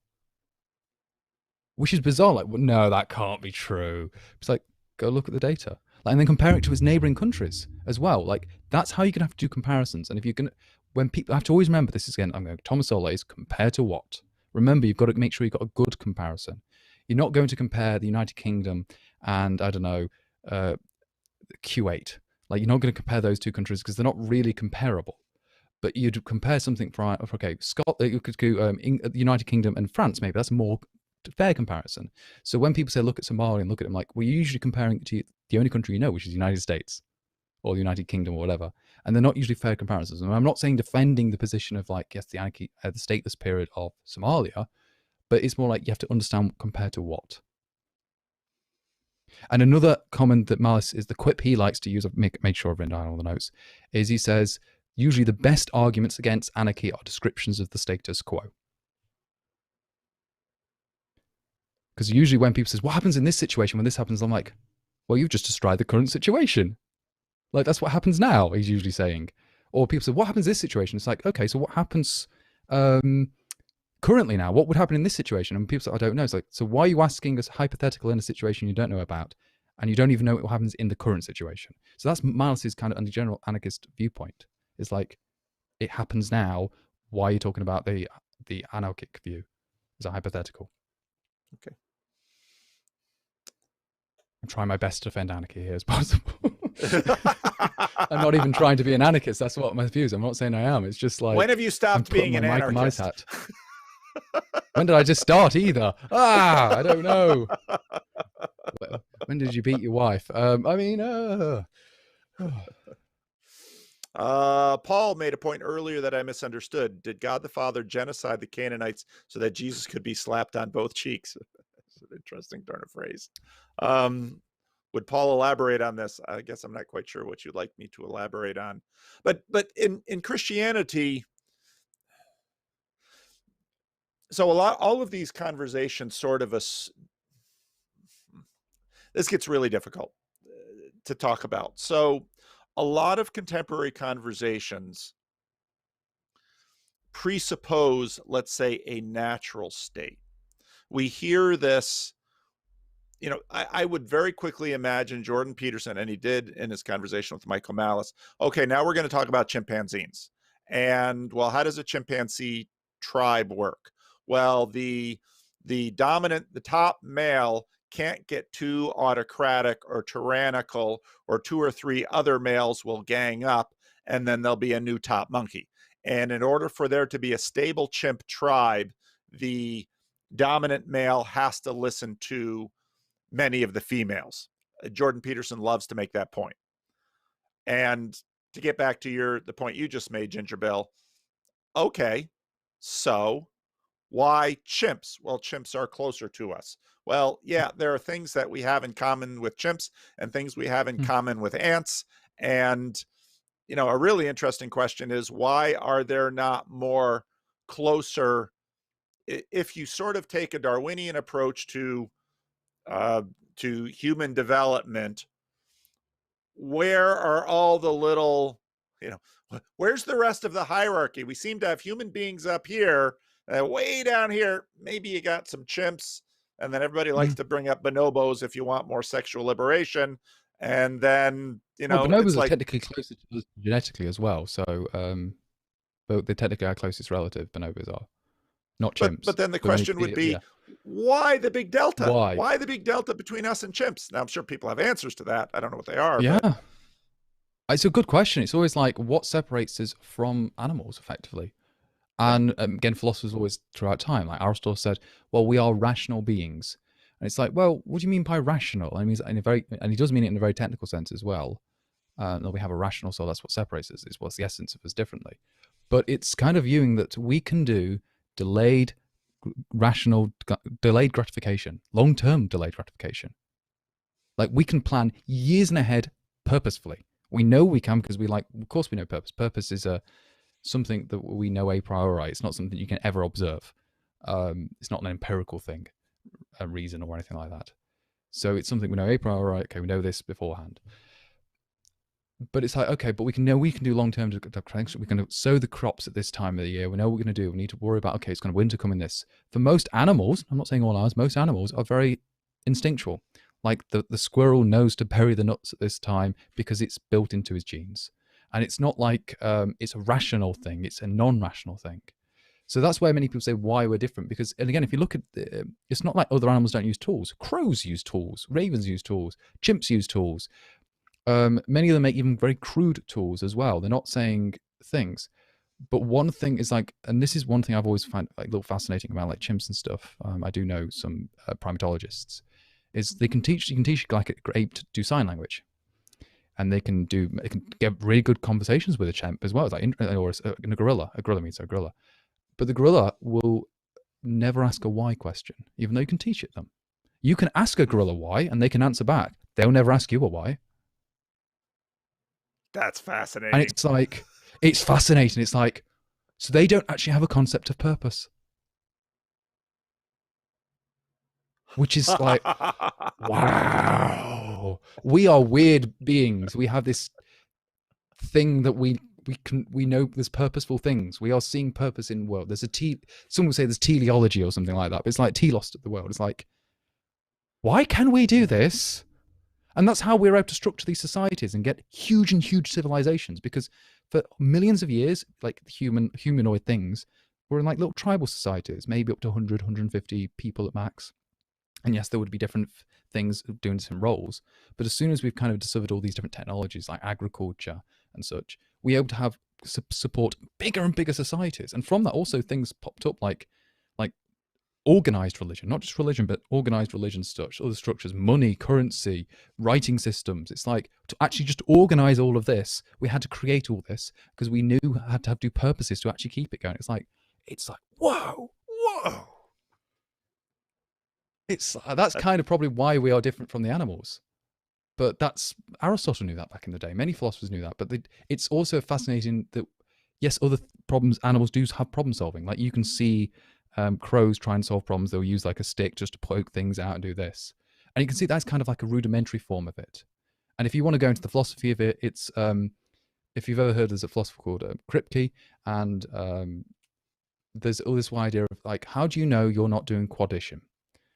Which is bizarre. Like, well, no, that can't be true. It's like, go look at the data. Like, and then compare it to its neighboring countries as well. Like, that's how you're going to have to do comparisons. And if you're going to, when people, I have to always remember this is, again, I'm going Thomas Sowell is compared to what? Remember, you've got to make sure you've got a good comparison. You're not going to compare the United Kingdom and, I don't know, Kuwait. Like, you're not going to compare those two countries because they're not really comparable. But you'd compare something for okay, you could go the United Kingdom and France, maybe. That's a more fair comparison. So when people say, look at Somalia and look at them, like, well, you're usually comparing it to the only country you know, which is the United States or the United Kingdom or whatever. And they're not usually fair comparisons. And I'm not saying defending the position of, like, yes, the anarchy, the stateless period of Somalia, but it's more like you have to understand compared to what. And another comment that Malice is the quip he likes to use, I've made sure I've written down all the notes, is he says, usually the best arguments against anarchy are descriptions of the status quo. Because usually when people say, what happens in this situation when this happens, I'm like, well, you've just described the current situation. Like, that's what happens now, he's usually saying. Or people say, what happens in this situation? It's like, okay, so what happens currently now? What would happen in this situation? And people say, I don't know. It's like, so why are you asking us hypothetical in a situation you don't know about? And you don't even know what happens in the current situation. So that's Malice's kind of general anarchist viewpoint. It's like, it happens now. Why are you talking about the anarchic view? Is that hypothetical?
Okay.
I'm trying my best to defend anarchy here as possible. I'm not even trying to be an anarchist. That's what my view is. I'm not saying I am. It's just like,
when have you stopped being an anarchist?
When did I just start either? I don't know. When did you beat your wife?
Paul made a point earlier that I misunderstood. Did God the Father genocide the Canaanites so that Jesus could be slapped on both cheeks? That's an interesting turn of phrase. Would Paul elaborate on this? I guess I'm not quite sure what you'd like me to elaborate on. But in Christianity, so all of these conversations sort of this gets really difficult to talk about. So a lot of contemporary conversations presuppose, let's say, a natural state. We hear this, you know, I would very quickly imagine Jordan Peterson, and he did in his conversation with Michael Malice, okay, now we're going to talk about chimpanzees. And, well, how does a chimpanzee tribe work? Well, the top male can't get too autocratic or tyrannical, or two or three other males will gang up, and then there'll be a new top monkey. And in order for there to be a stable chimp tribe, the dominant male has to listen to many of the females. Jordan Peterson loves to make that point. And to get back to the point you just made, Ginger Bill, okay, so why chimps? Well, chimps are closer to us. Well, yeah, there are things that we have in common with chimps and things we have in common with ants. And, you know, a really interesting question is, why are there not more closer, if you sort of take a Darwinian approach to human development, where are all the little, you know, where's the rest of the hierarchy? We seem to have human beings up here, way down here. Maybe you got some chimps, and then everybody likes to bring up bonobos if you want more sexual liberation. And then, you know,
bonobos
it's
are
like,
technically closer to us genetically as well. So, but they're technically our closest relative. Bonobos are not chimps.
But then the question would be, why the big delta? Why the big delta between us and chimps? Now, I'm sure people have answers to that. I don't know what they are.
Yeah.
But
it's a good question. It's always like, what separates us from animals effectively? And again, philosophers always throughout time, like Aristotle said, well, we are rational beings. And it's like, well, what do you mean by rational? I mean, and he does mean it in a very technical sense as well. We have a rational soul, that's what separates us, is what's the essence of us differently. But it's kind of viewing that we can do delayed gratification, long-term delayed gratification. Like, we can plan years in ahead purposefully. We know we can because of course we know purpose. Purpose is something that we know a priori. It's not something you can ever observe. It's not an empirical thing, a reason or anything like that. So it's something we know a priori. Okay, we know this beforehand. But it's like, okay, but we can do long-term. We can sow the crops at this time of the year. We know what we're going to do. We need to worry about, okay, it's going to winter coming this. For most animals, I'm not saying all ours, most animals are very instinctual. Like the squirrel knows to bury the nuts at this time because it's built into his genes. And it's not like it's a rational thing, it's a non-rational thing. So that's where many people say why we're different. Because, and again, if you look at it's not like other animals don't use tools. Crows use tools, ravens use tools, chimps use tools. Many of them make even very crude tools as well. They're not saying things. But one thing is like, and this is one thing I've always found like a little fascinating about like chimps and stuff. I do know some primatologists, is you can teach like an ape to do sign language, and they can get really good conversations with a chimp as well. It's like or a gorilla. A gorilla. But the gorilla will never ask a why question, even though you can teach it them. You can ask a gorilla why, and they can answer back. They'll never ask you a why.
That's fascinating.
And it's like, it's fascinating. It's like, so they don't actually have a concept of purpose. Which is like, wow. We are weird beings. We have this thing that we know there's purposeful things. We are seeing purpose in the world. There's some would say there's teleology or something like that, but it's like telos at the world. It's like, why can we do this? And that's how we're able to structure these societies and get huge and huge civilizations, because for millions of years, like humanoid things were in like little tribal societies, maybe up to 100, 150 people at max. And yes, there would be different things doing different roles. But as soon as we've kind of discovered all these different technologies like agriculture and such, we're able to have support bigger and bigger societies. And from that also things popped up like organized religion, not just religion, but organized religion other structures, money, currency, writing systems. It's like to actually just organize all of this, we had to create all this because we knew had to have do purposes to actually keep it going. It's like, whoa. That's kind of probably why we are different from the animals. But that's Aristotle knew that back in the day. Many philosophers knew that. But it's also fascinating that yes, other problems animals do have problem solving. Like you can see crows try and solve problems. They'll use like a stick just to poke things out and do this. And you can see that's kind of like a rudimentary form of it. And if you want to go into the philosophy of it, it's if you've ever heard, there's a philosopher called Kripke, and there's all this idea of like, how do you know you're not doing quaddition?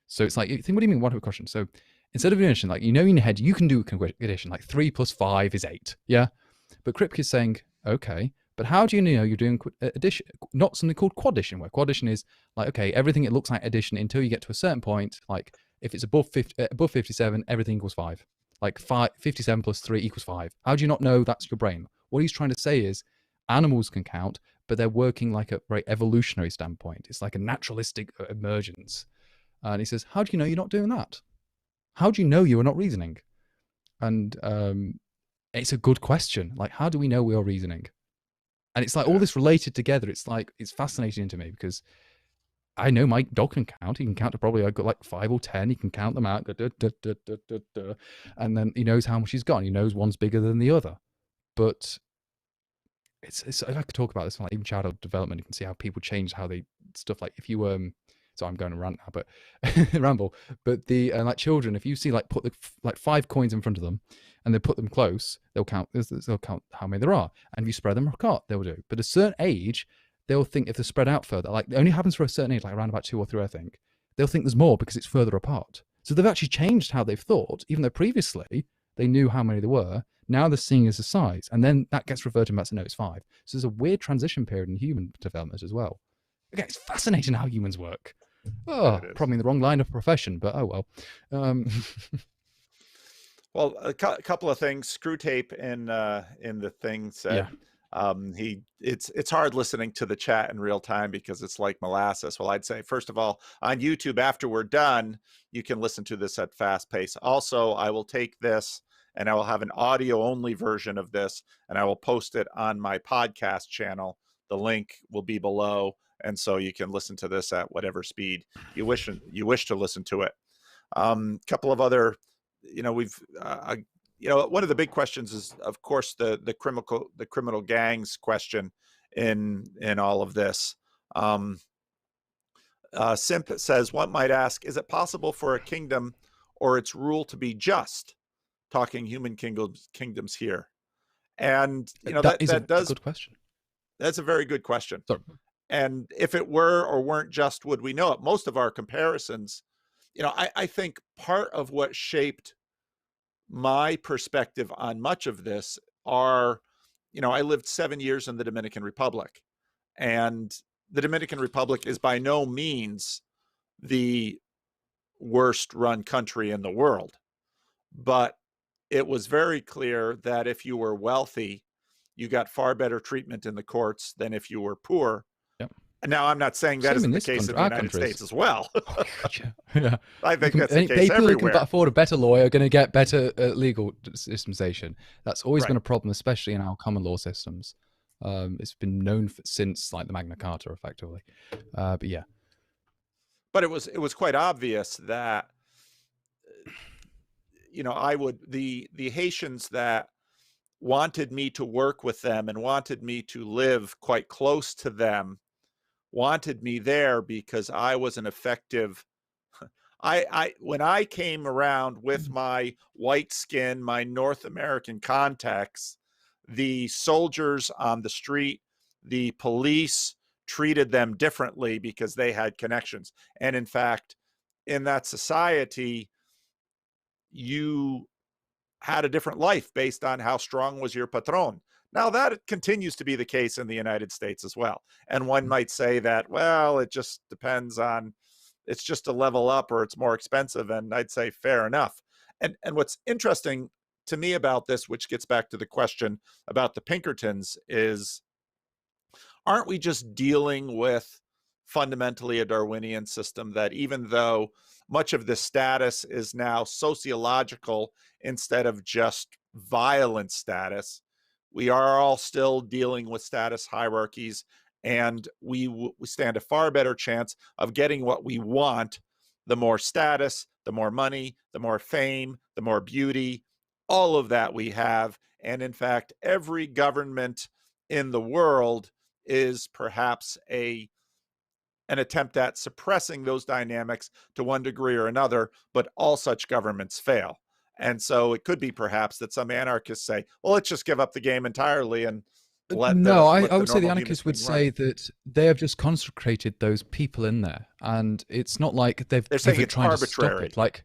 So it's like, you think, what do you mean? What question? So instead of addition, like, you know, in your head, you can do addition, like 3 + 5 is 8. Yeah. But Kripke is saying, okay, but how do you know you're doing addition, not something called quaddition, where quaddition is like, okay, everything it looks like addition until you get to a certain point. Like if it's above 57, everything equals 5. Like 57 + 3 = 5. How do you not know that's your brain? What he's trying to say is animals can count, but they're working like a very evolutionary standpoint. It's like a naturalistic emergence. And he says, how do you know you're not doing that? How do you know you are not reasoning? And it's a good question. Like, how do we know we are reasoning? And it's like all this related together. It's like, it's fascinating to me because I know my dog can count. He can count to probably, I've got like 5 or 10. He can count them out. And then he knows how much he's got. He knows one's bigger than the other. But it's I could talk about this, like even childhood development. You can see how people change how they stuff. Like if you so I'm going to rant now, but ramble. But the like children, if you see like put like 5 coins in front of them, and they put them close, they'll count how many there are. And if you spread them apart, they'll do. But at a certain age, they'll think if they're spread out further, like it only happens for a certain age, like around about 2 or 3, I think. They'll think there's more because it's further apart. So they've actually changed how they've thought, even though previously they knew how many there were. Now they're seeing as a size, and then that gets reverted back to no, it's 5. So there's a weird transition period in human development as well. Okay, it's fascinating how humans work. Oh, probably in the wrong line of profession, but oh well.
Well, a couple of things. Screwtape in the thing said, it's hard listening to the chat in real time because it's like molasses. Well, I'd say first of all, on YouTube after we're done, you can listen to this at fast pace. Also, I will take this and I will have an audio only version of this, and I will post it on my podcast channel. The link will be below. And so you can listen to this at whatever speed you wish to listen to it. Couple of other, we've, one of the big questions is, of course, the criminal gangs question in all of this. Simp says, one might ask, is it possible for a kingdom or its rule to be just? Talking human kingdoms here. And, that is a good question. That's a very good question.
Sorry.
And if it were or weren't just, would we know it? Most of our comparisons, I think part of what shaped my perspective on much of this are, I lived 7 years in the Dominican Republic, and the Dominican Republic is by no means the worst run country in the world. But it was very clear that if you were wealthy, you got far better treatment in the courts than if you were poor.
Yep.
And now I'm not saying that
Same
is
in
the
this
case
country,
in the
our
United
countries.
States as well.
Oh, yeah.
I think that's the case
people who
everywhere.
can afford a better lawyer are going to get better legal systemization. That's always
Right.
been a problem, especially in our common law systems. It's been known since like the Magna Carta, effectively. But yeah.
But it was quite obvious that the Haitians that wanted me to work with them and wanted me to live quite close to them wanted me there because I was an effective. When I came around with my white skin, my North American contacts, the soldiers on the street, the police treated them differently because they had connections. And in fact, in that society, you had a different life based on how strong was your patron. Now that continues to be the case in the United States as well. And one might say that, well, it just depends on, it's just a level up or it's more expensive. And I'd say fair enough. And what's interesting to me about this, which gets back to the question about the Pinkertons, is aren't we just dealing with fundamentally a Darwinian system that even though much of the status is now sociological instead of just violent status, we are all still dealing with status hierarchies, and we stand a far better chance of getting what we want, the more status, the more money, the more fame, the more beauty, all of that we have. And in fact, every government in the world is perhaps an attempt at suppressing those dynamics to one degree or another, but all such governments fail. And so it could be perhaps that some anarchists say, well, let's just give up the game entirely and let
I would say the
normal
anarchists would
human being
say
run.
that they have just consecrated those people in there, and it's not like they're
saying it's
trying to stop
arbitrary.
it. Like,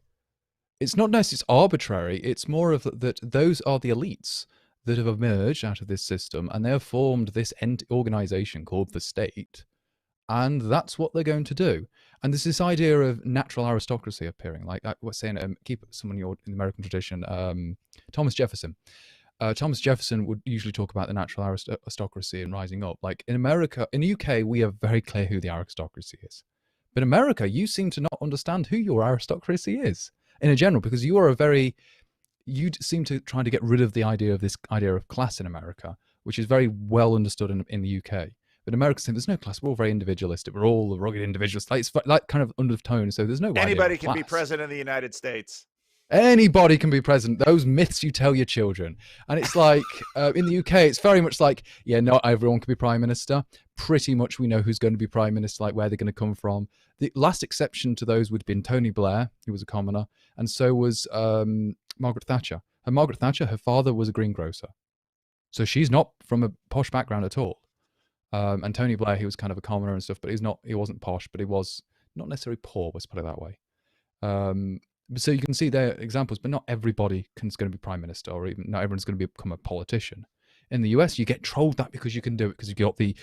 it's not necessarily it's arbitrary. It's more of that those are the elites that have emerged out of this system, and they have formed this organization called the state, and that's what they're going to do. And there's this idea of natural aristocracy appearing. Like I was saying, keep someone in the American tradition, Thomas Jefferson. Thomas Jefferson would usually talk about the natural aristocracy and rising up. Like in America, in the UK, we are very clear who the aristocracy is. But in America, you seem to not understand who your aristocracy is in a general, because you seem to try to get rid of the idea of class in America, which is very well understood in the UK. But Americans think there's no class. We're all very individualistic. We're all rugged individualists. Like, it's like kind of undertone. So there's no
Anybody can be
class.
president of the United States.
Anybody can be president. Those myths you tell your children. And it's like, in the UK, it's very much like, yeah, not everyone can be prime minister. Pretty much we know who's going to be prime minister, like where they're going to come from. The last exception to those would have been Tony Blair, who was a commoner, and so was Margaret Thatcher. And Margaret Thatcher, her father was a greengrocer. So she's not from a posh background at all. And Tony Blair, he was kind of a commoner and stuff, but he wasn't posh, but he was not necessarily poor, let's put it that way. So you can see their examples, but not everybody is going to be prime minister, or even not everyone's going to become a politician. In the US, you get trolled that because you can do it, because you've got the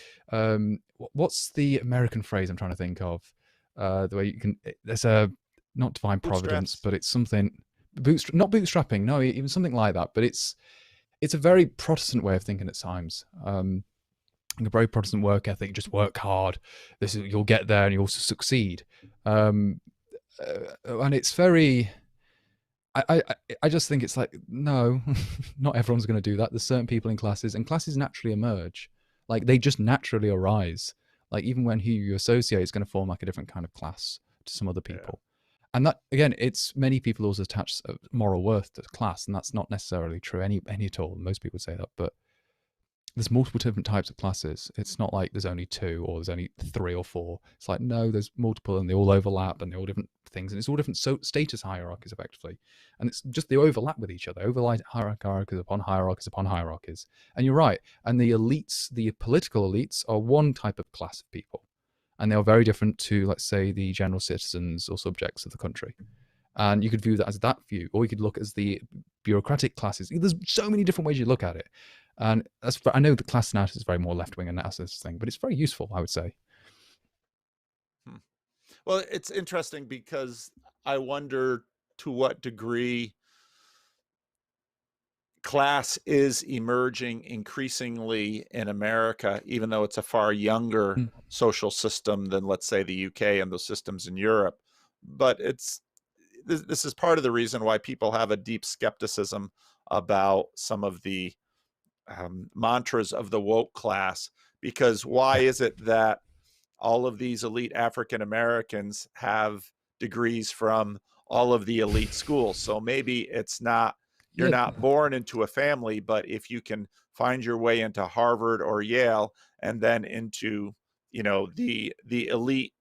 what's the American phrase I'm trying to think of? The way you can, there's a not divine providence, but it's something not bootstrapping, no, even something like that. But it's a very Protestant way of thinking at times. A very Protestant work ethic, just work hard. You'll get there and you'll succeed. And it's very, I just think it's like, no, not everyone's going to do that. There's certain people in classes, and classes naturally emerge. Like they just naturally arise. Like even when who you associate is going to form like a different kind of class to some other people. Yeah. And that, again, it's many people also attach moral worth to class, and that's not necessarily true any at all. Most people would say that, but there's multiple different types of classes. It's not like there's only 2 or there's only 3 or 4. It's like, no, there's multiple, and they all overlap, and they're all different things, and it's all different status hierarchies effectively. And it's just they overlap with each other, overlap hierarchies upon hierarchies upon hierarchies. And you're right. And the elites, the political elites, are one type of class of people, and they are very different to, let's say, the general citizens or subjects of the country. And you could view that as that view, or you could look as the bureaucratic classes. There's so many different ways you look at it. And I know the class analysis is very more left-wing analysis thing, but it's very useful, I would say.
Well, it's interesting because I wonder to what degree class is emerging increasingly in America, even though it's a far younger social system than, let's say, the UK and those systems in Europe. But this is part of the reason why people have a deep skepticism about some of the mantras of the woke class, because why is it that all of these elite African Americans have degrees from all of the elite schools? So maybe it's not, you're not born into a family, but if you can find your way into Harvard or Yale and then into, you know, the elite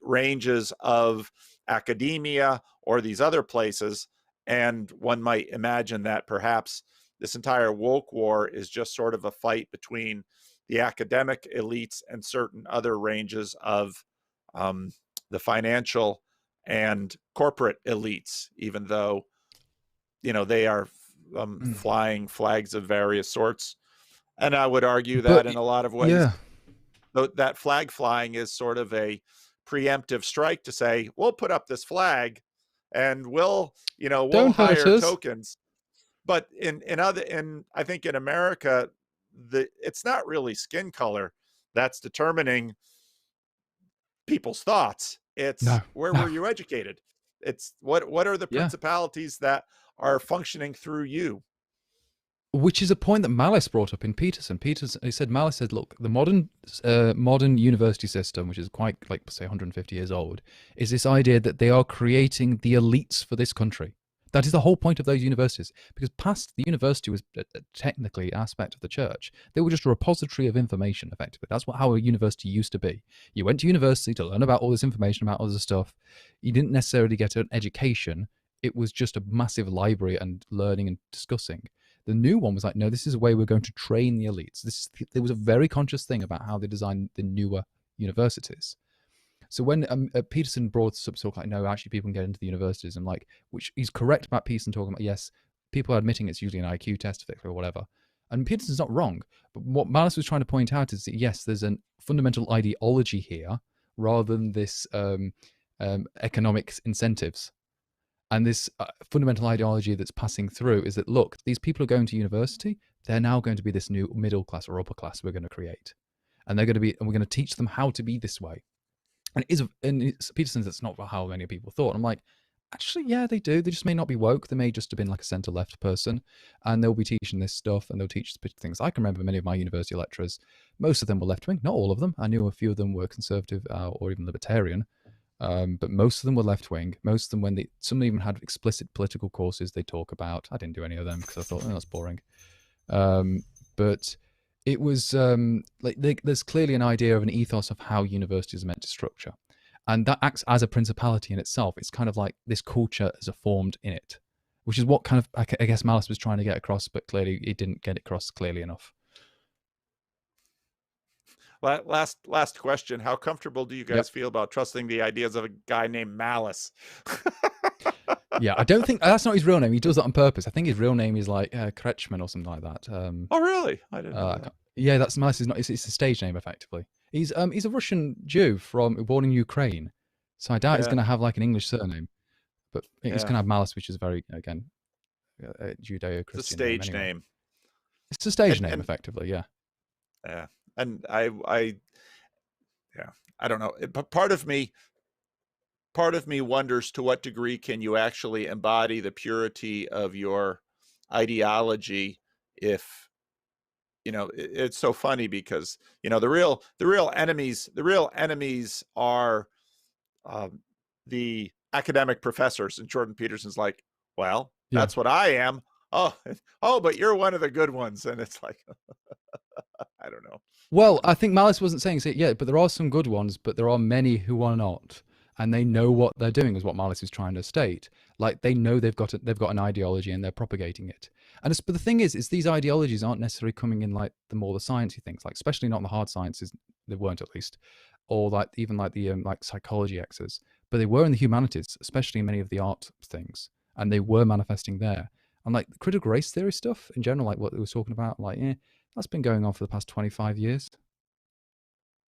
ranges of academia or these other places, and one might imagine that perhaps this entire woke war is just sort of a fight between the academic elites and certain other ranges of the financial and corporate elites, even though, you know, they are flying flags of various sorts. And I would argue that in a lot of ways, that flag flying is sort of a preemptive strike to say, we'll put up this flag and we'll hire tokens. But I think in America, it's not really skin color that's determining people's thoughts. It's where were you educated? It's what are the principalities that are functioning through you?
Which is a point that Malice brought up in Peterson. Malice said, look, the modern university system, which is quite, like, say, 150 years old, is this idea that they are creating the elites for this country. That is the whole point of those universities, because past the university was technically an aspect of the church. They were just a repository of information, effectively. That's how a university used to be. You went to university to learn about all this information about other stuff. You didn't necessarily get an education. It was just a massive library and learning and discussing. The new one was like, no, this is a way we're going to train the elites. There was a very conscious thing about how they designed the newer universities. So when Peterson brought up sort of like, no, actually people can get into the universities, and like, which he's correct about Peterson talking about, yes, people are admitting it's usually an IQ test or whatever. And Peterson's not wrong. But what Malice was trying to point out is that, yes, there's a fundamental ideology here rather than this economic incentives. And this fundamental ideology that's passing through is that, look, these people are going to university. They're now going to be this new middle class or upper class we're going to create. And we're going to teach them how to be this way. And Peterson's, that's not how many people thought. I'm like, actually, yeah, they do. They just may not be woke. They may just have been like a center-left person. And they'll be teaching this stuff, and they'll teach things. I can remember many of my university lecturers. Most of them were left-wing. Not all of them. I knew a few of them were conservative or even libertarian. But most of them were left-wing. Most of them, some even had explicit political courses they talk about. I didn't do any of them because I thought, that's boring. But it was there's clearly an idea of an ethos of how universities are meant to structure. And that acts as a principality in itself. It's kind of like this culture is formed in it, which is what kind of, I guess, Malice was trying to get across, but clearly he didn't get it across clearly enough.
Last question. How comfortable do you guys feel about trusting the ideas of a guy named Malice?
Yeah, I don't think that's not his real name. He does that on purpose. I think his real name is like Kretschmann or something like that.
Oh, really? I didn't know that.
Yeah, that's Malice. It's a stage name, effectively. He's a Russian Jew born in Ukraine, so I doubt he's going to have like an English surname. But he's going to have Malice, which is very, again, Judeo-Christian.
It's a stage name.
It's a stage name, effectively. Yeah.
Yeah. And I don't know. Part of me wonders to what degree can you actually embody the purity of your ideology if, it's so funny because, the real enemies are the academic professors. And Jordan Peterson's like, well, that's what I am. Oh, but you're one of the good ones. And it's like, I don't know.
Well, I think Malice wasn't saying but there are some good ones, but there are many who are not. And they know what they're doing, is what Malice is trying to state. Like, they know they've got an ideology and they're propagating it. But the thing is these ideologies aren't necessarily coming in like the more the sciencey things, like especially not in the hard sciences. They weren't, at least, or like even like the like psychology X's. But they were in the humanities, especially in many of the art things, and they were manifesting there. I'm like, critical race theory stuff in general, like what they were talking about, like, yeah, that's been going on for the past 25 years.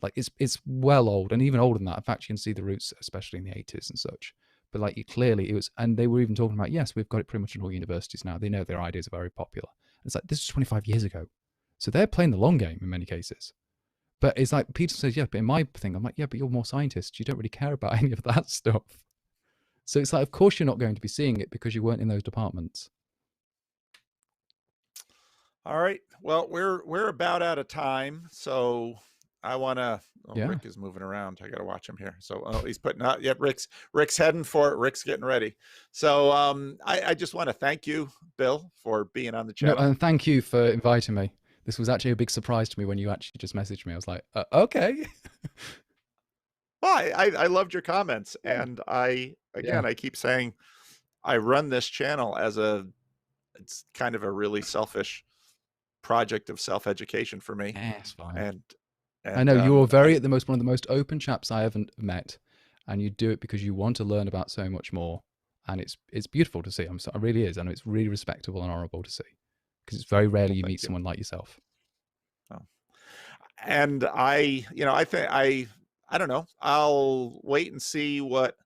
Like it's well old, and even older than that. In fact, you can see the roots, especially in the 80s and such. But like clearly it was, and they were even talking about, yes, we've got it pretty much in all universities now. They know their ideas are very popular. It's like, this is 25 years ago. So they're playing the long game in many cases. But it's like Peter says, yeah, but in my thing, I'm like, yeah, but you're more scientists. You don't really care about any of that stuff. So it's like, of course you're not going to be seeing it because you weren't in those departments.
All right. Well, we're about out of time, so I want to. Oh,
Yeah.
Rick is moving around. I got to watch him here. So he's putting out. Yep, Rick's heading for it. Rick's getting ready. So I just want to thank you, Bill, for being on the channel.
No, and thank you for inviting me. This was actually a big surprise to me when you actually just messaged me. I was like, okay.
Well, I loved your comments, and I keep saying I run this channel as it's kind of a really selfish project of self-education for me.
Yeah, it's fine.
And
I know you're one of the most open chaps I ever met, and you do it because you want to learn about so much more, and it's beautiful to see. It really is, and it's really respectable and honorable to see, because it's very rarely you meet someone like yourself.
Oh. And I don't know. I'll wait and see what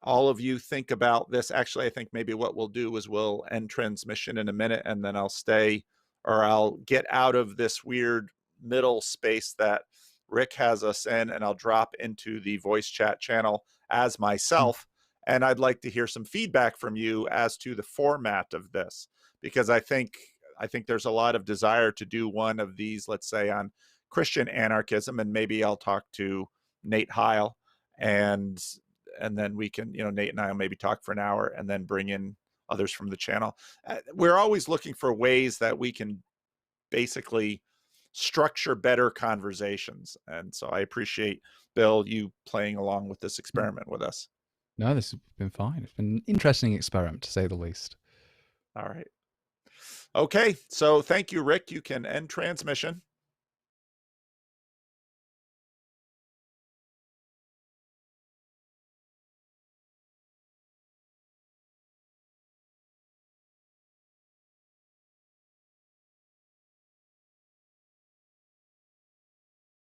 all of you think about this. Actually, I think maybe what we'll do is we'll end transmission in a minute, and then I'll get out of this weird middle space that Rick has us in, and I'll drop into the voice chat channel as myself. And I'd like to hear some feedback from you as to the format of this, because I think there's a lot of desire to do one of these, let's say on Christian anarchism, and maybe I'll talk to Nate Heil, and then we can, Nate and I will maybe talk for an hour and then bring in others from the channel. We're always looking for ways that we can basically structure better conversations. And so I appreciate, Bill, you playing along with this experiment with us.
No, this has been fine. It's been an interesting experiment, to say the least.
All right. Okay. So thank you, Rick. You can end transmission.